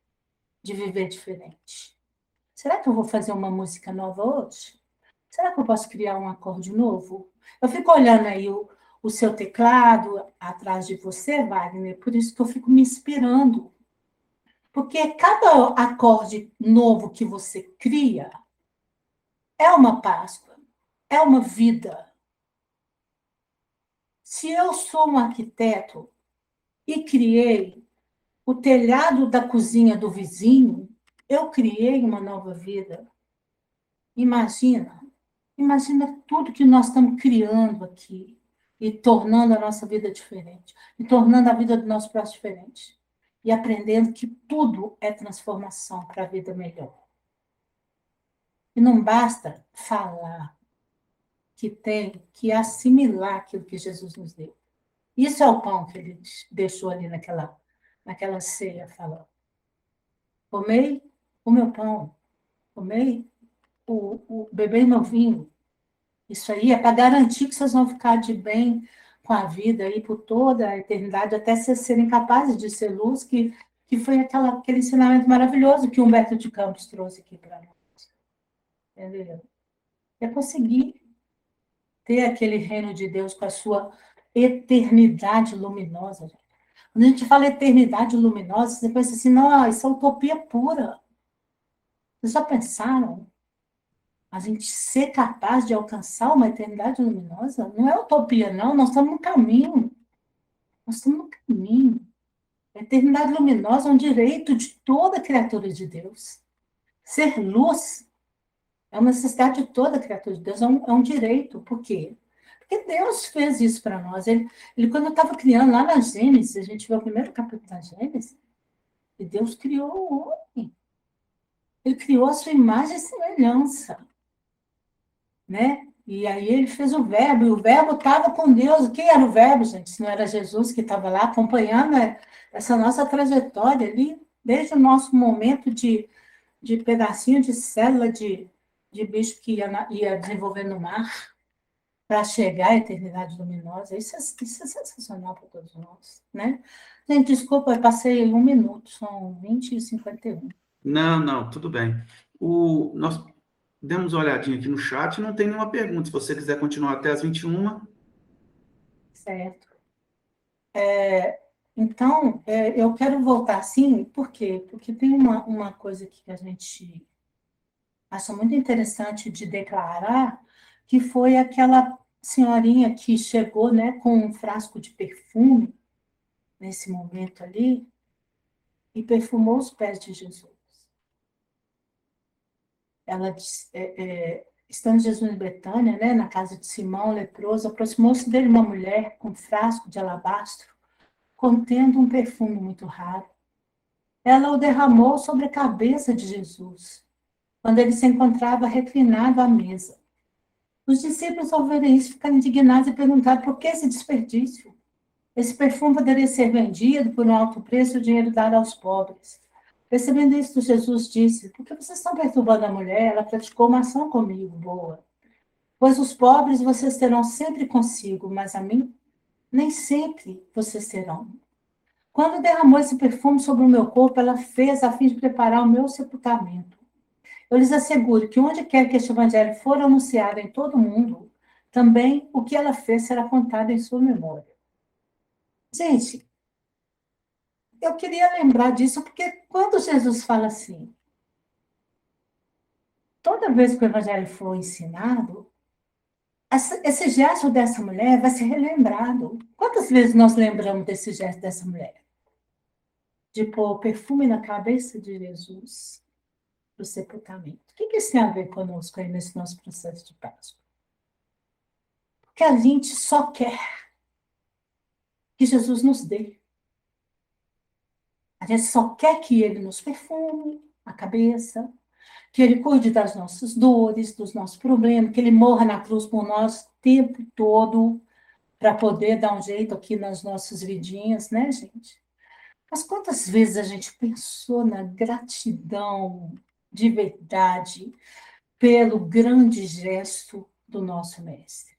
de viver diferente. Será que eu vou fazer uma música nova hoje? Será que eu posso criar um acorde novo? Eu fico olhando aí o seu teclado atrás de você, Wagner, por isso que eu fico me inspirando. Porque cada acorde novo que você cria é uma Páscoa, é uma vida. Se eu sou um arquiteto e criei o telhado da cozinha do vizinho, eu criei uma nova vida. Imagina tudo que nós estamos criando aqui e tornando a nossa vida diferente, e tornando a vida do nosso próximo diferente, e aprendendo que tudo é transformação para a vida melhor. E não basta falar, que tem que assimilar aquilo que Jesus nos deu. Isso é o pão que ele deixou ali naquela ceia, falando: comei o meu pão, comei bebei meu vinho. Isso aí é para garantir que vocês vão ficar de bem com a vida aí por toda a eternidade, até vocês serem capazes de ser luz, que foi aquele ensinamento maravilhoso que Humberto de Campos trouxe aqui para nós. Entendeu? É conseguir ter aquele reino de Deus com a sua eternidade luminosa. Quando a gente fala eternidade luminosa, você pensa assim: não, isso é utopia pura. Vocês já pensaram? A gente ser capaz de alcançar uma eternidade luminosa não é utopia, não. Nós estamos no caminho. Nós estamos no caminho. A eternidade luminosa é um direito de toda criatura de Deus. Ser luz é uma necessidade de toda criatura de Deus, é um direito. Por quê? Porque Deus fez isso para nós. Ele, quando eu estava criando lá na Gênesis, a gente vê o primeiro capítulo da Gênesis, e Deus criou o homem. Ele criou a sua imagem e semelhança. Né? E aí ele fez o verbo, e o verbo estava com Deus. Quem era o verbo, gente? Se não era Jesus que estava lá acompanhando essa nossa trajetória ali, desde o nosso momento de pedacinho de célula de bicho que ia desenvolver no mar, para chegar à eternidade luminosa. Isso é sensacional para todos nós, né? Gente, desculpa, eu passei 1 minuto, são 20h51. Não, tudo bem. Nós demos uma olhadinha aqui no chat, não tem nenhuma pergunta. Se você quiser continuar até as 21. Certo. Então, eu quero voltar assim, por quê? Porque tem uma coisa que a gente acha muito interessante de declarar, que foi aquela senhorinha que chegou, né, com um frasco de perfume, nesse momento ali, e perfumou os pés de Jesus. Ela disse, estando Jesus em Betânia, né, na casa de Simão, leproso, aproximou-se dele uma mulher com um frasco de alabastro, contendo um perfume muito raro. Ela o derramou sobre a cabeça de Jesus, quando ele se encontrava reclinado à mesa. Os discípulos, ao verem isso, ficaram indignados e perguntaram: por que esse desperdício? Esse perfume poderia ser vendido por um alto preço e o dinheiro dado aos pobres. Percebendo isso, Jesus disse: por que vocês estão perturbando a mulher? Ela praticou uma ação comigo, boa. Pois os pobres vocês terão sempre consigo, mas a mim nem sempre vocês terão. Quando derramou esse perfume sobre o meu corpo, ela fez a fim de preparar o meu sepultamento. Eu lhes asseguro que onde quer que este evangelho for anunciado em todo o mundo, também o que ela fez será contado em sua memória. Gente, eu queria lembrar disso, porque quando Jesus fala assim, toda vez que o evangelho for ensinado, esse gesto dessa mulher vai ser relembrado. Quantas vezes nós lembramos desse gesto dessa mulher? De pôr perfume na cabeça de Jesus para o sepultamento. O que isso tem a ver conosco aí nesse nosso processo de Páscoa? Porque a gente só quer que Jesus nos dê. A gente só quer que ele nos perfume a cabeça, que ele cuide das nossas dores, dos nossos problemas, que ele morra na cruz por nós o tempo todo, para poder dar um jeito aqui nas nossas vidinhas, né, gente? Mas quantas vezes a gente pensou na gratidão de verdade pelo grande gesto do nosso mestre?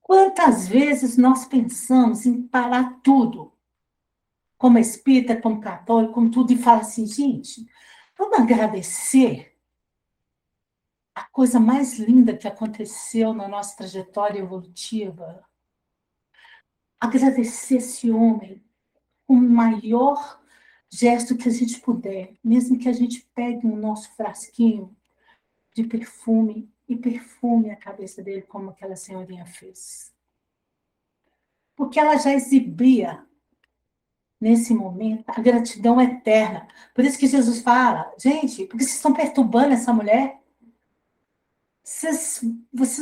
Quantas vezes nós pensamos em parar tudo, como espírita, como católico, como tudo, e falar assim, gente, vamos agradecer a coisa mais linda que aconteceu na nossa trajetória evolutiva? Agradecer esse homem, o maior gesto que a gente puder, mesmo que a gente pegue o nosso frasquinho de perfume e perfume a cabeça dele, como aquela senhorinha fez. Porque ela já exibia, nesse momento, a gratidão eterna. Por isso que Jesus fala, gente, porque vocês estão perturbando essa mulher? Vocês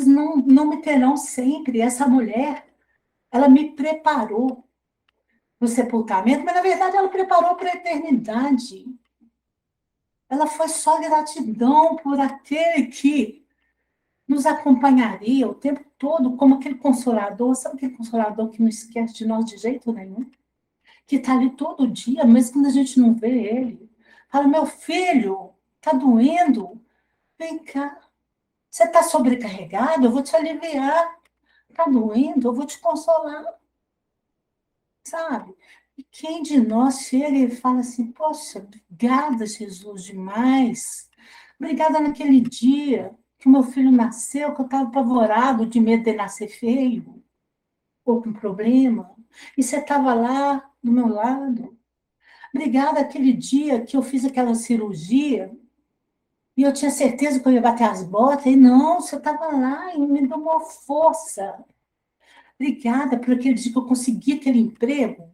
não me terão sempre. Essa mulher, ela me preparou no sepultamento, mas na verdade ela preparou para a eternidade. Ela foi só gratidão por aquele que nos acompanharia o tempo todo, como aquele consolador, sabe aquele consolador que não esquece de nós de jeito nenhum? Que está ali todo dia, mesmo quando a gente não vê ele. Fala, meu filho, está doendo? Vem cá. Você está sobrecarregado? Eu vou te aliviar. Está doendo? Eu vou te consolar. Sabe? E quem de nós chega e fala assim, poxa, obrigada, Jesus, demais. Obrigada naquele dia que o meu filho nasceu, que eu estava apavorado de medo de nascer feio ou com problema. E você estava lá do meu lado. Obrigada aquele dia que eu fiz aquela cirurgia e eu tinha certeza que eu ia bater as botas. E não, você estava lá e me deu uma força. Obrigada por aquele dia que eu consegui aquele emprego.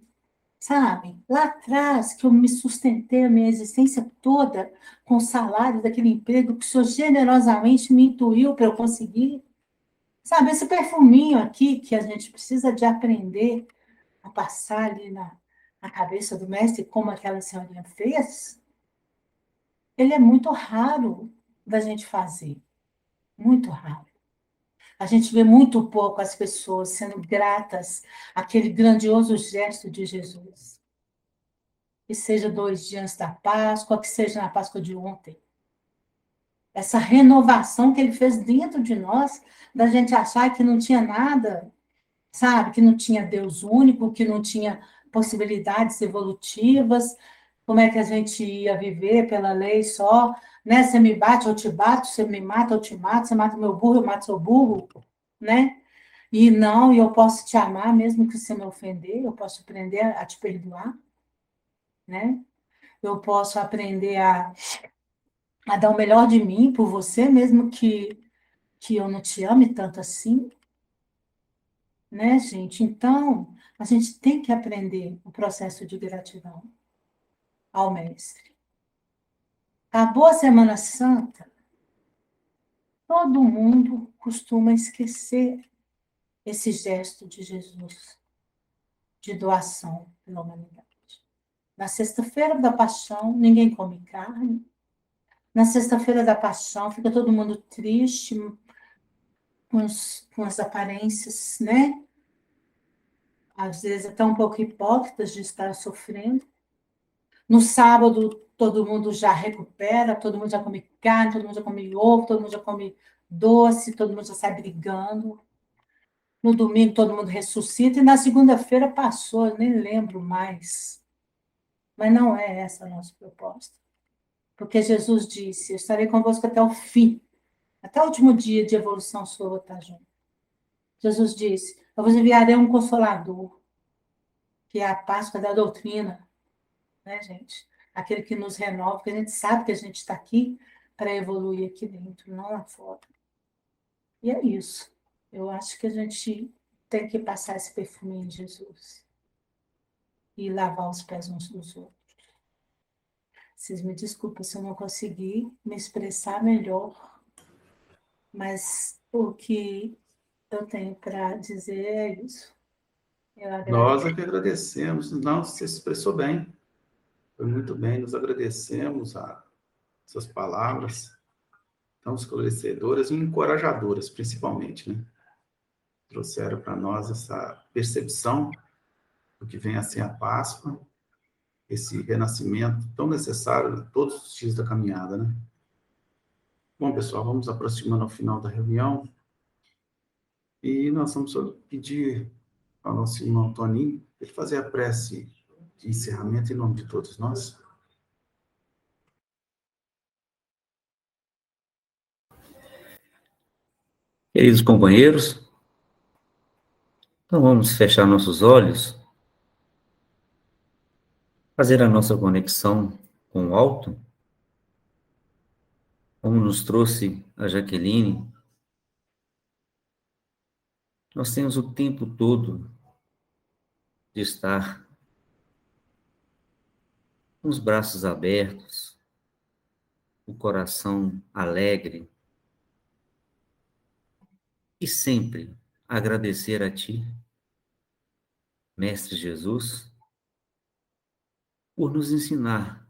Sabe? Lá atrás, que eu me sustentei a minha existência toda com o salário daquele emprego que o senhor generosamente me intuiu para eu conseguir. Sabe? Esse perfuminho aqui que a gente precisa de aprender a passar ali na cabeça do mestre, como aquela senhorinha fez, ele é muito raro da gente fazer. Muito raro. A gente vê muito pouco as pessoas sendo gratas àquele grandioso gesto de Jesus. Que seja 2 dias da Páscoa, que seja na Páscoa de ontem. Essa renovação que ele fez dentro de nós, da gente achar que não tinha nada, sabe? Que não tinha Deus único, que não tinha possibilidades evolutivas, como é que a gente ia viver pela lei só, né? Você me bate, eu te bato, você me mata, eu te mato, você mata meu burro, eu mato seu burro, né? E não, e eu posso te amar mesmo que você me ofender, eu posso aprender a te perdoar, né? Eu posso aprender a dar o melhor de mim por você, mesmo que eu não te ame tanto assim, né, gente? Então, a gente tem que aprender o processo de gratidão ao Mestre. Acabou a Semana Santa, todo mundo costuma esquecer esse gesto de Jesus, de doação pela humanidade. Na sexta-feira da Paixão, ninguém come carne. Na sexta-feira da Paixão, fica todo mundo triste, com as aparências, né? às vezes até um pouco hipócritas de estar sofrendo. No sábado, todo mundo já recupera, todo mundo já come carne, todo mundo já come ovo, todo mundo já come doce, todo mundo já sai brigando. No domingo, todo mundo ressuscita, e na segunda-feira passou, eu nem lembro mais. Mas não é essa a nossa proposta. Porque Jesus disse: eu estarei convosco até o fim, até o último dia de evolução sua, eu vou estar junto. Jesus disse: eu vos enviarei um consolador, que é a Páscoa da doutrina, né, gente? Aquele que nos renova, porque a gente sabe que a gente está aqui para evoluir aqui dentro, não lá fora. E é isso. Eu acho que a gente tem que passar esse perfume em Jesus e lavar os pés uns dos outros. Vocês me desculpem se eu não consegui me expressar melhor, mas o que eu tenho para dizer é isso. Eu Nós é agradeço. que agradecemos. Não, você se expressou bem. Foi muito bem. Nos agradecemos a suas palavras tão esclarecedoras e encorajadoras, principalmente, né? Trouxeram para nós essa percepção do que vem a ser a Páscoa, esse renascimento tão necessário todos os dias da caminhada, né? Bom, pessoal, vamos aproximando ao final da reunião e nós vamos pedir ao nosso irmão Toninho ele fazer a prece de encerramento em nome de todos nós. Queridos companheiros, então vamos fechar nossos olhos, fazer a nossa conexão com o alto, como nos trouxe a Jaqueline. Nós temos o tempo todo de estar com os braços abertos, o coração alegre e sempre agradecer a Ti, Mestre Jesus, por nos ensinar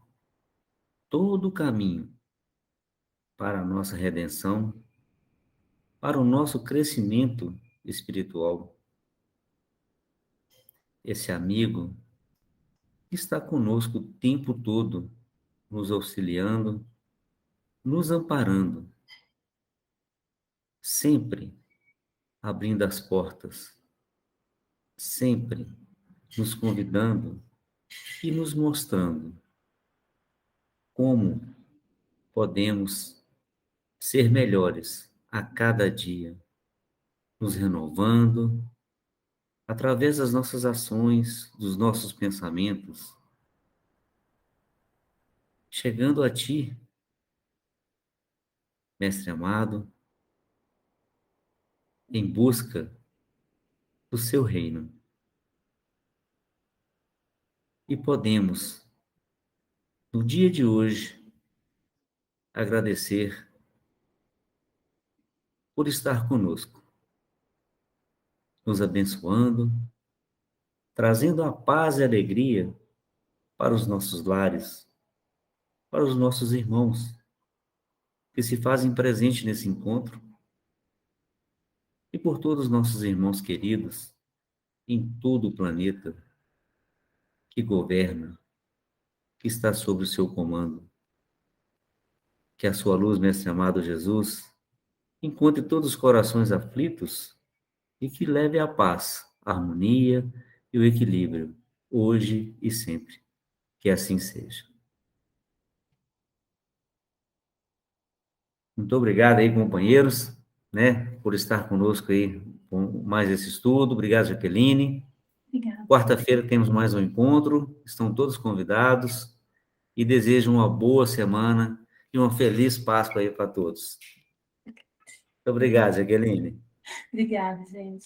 todo o caminho para a nossa redenção, para o nosso crescimento espiritual. Esse amigo que está conosco o tempo todo, nos auxiliando, nos amparando, sempre abrindo as portas, sempre nos convidando e nos mostrando como podemos ser melhores a cada dia, nos renovando através das nossas ações, dos nossos pensamentos, chegando a Ti, Mestre amado, em busca do Seu reino. E podemos, no dia de hoje, agradecer por estar conosco, nos abençoando, trazendo a paz e alegria para os nossos lares, para os nossos irmãos que se fazem presente nesse encontro e por todos os nossos irmãos queridos em todo o planeta que governa, que está sob o seu comando. Que a sua luz, Mestre amado Jesus, encontre todos os corações aflitos e que leve a paz, a harmonia e o equilíbrio, hoje e sempre. Que assim seja. Muito obrigado aí, companheiros, né, por estar conosco aí com mais esse estudo. Obrigado, Jaqueline. Obrigada. Quarta-feira temos mais um encontro. Estão todos convidados e desejo uma boa semana e uma feliz Páscoa aí para todos. Muito obrigado, Jaqueline. Obrigada, gente.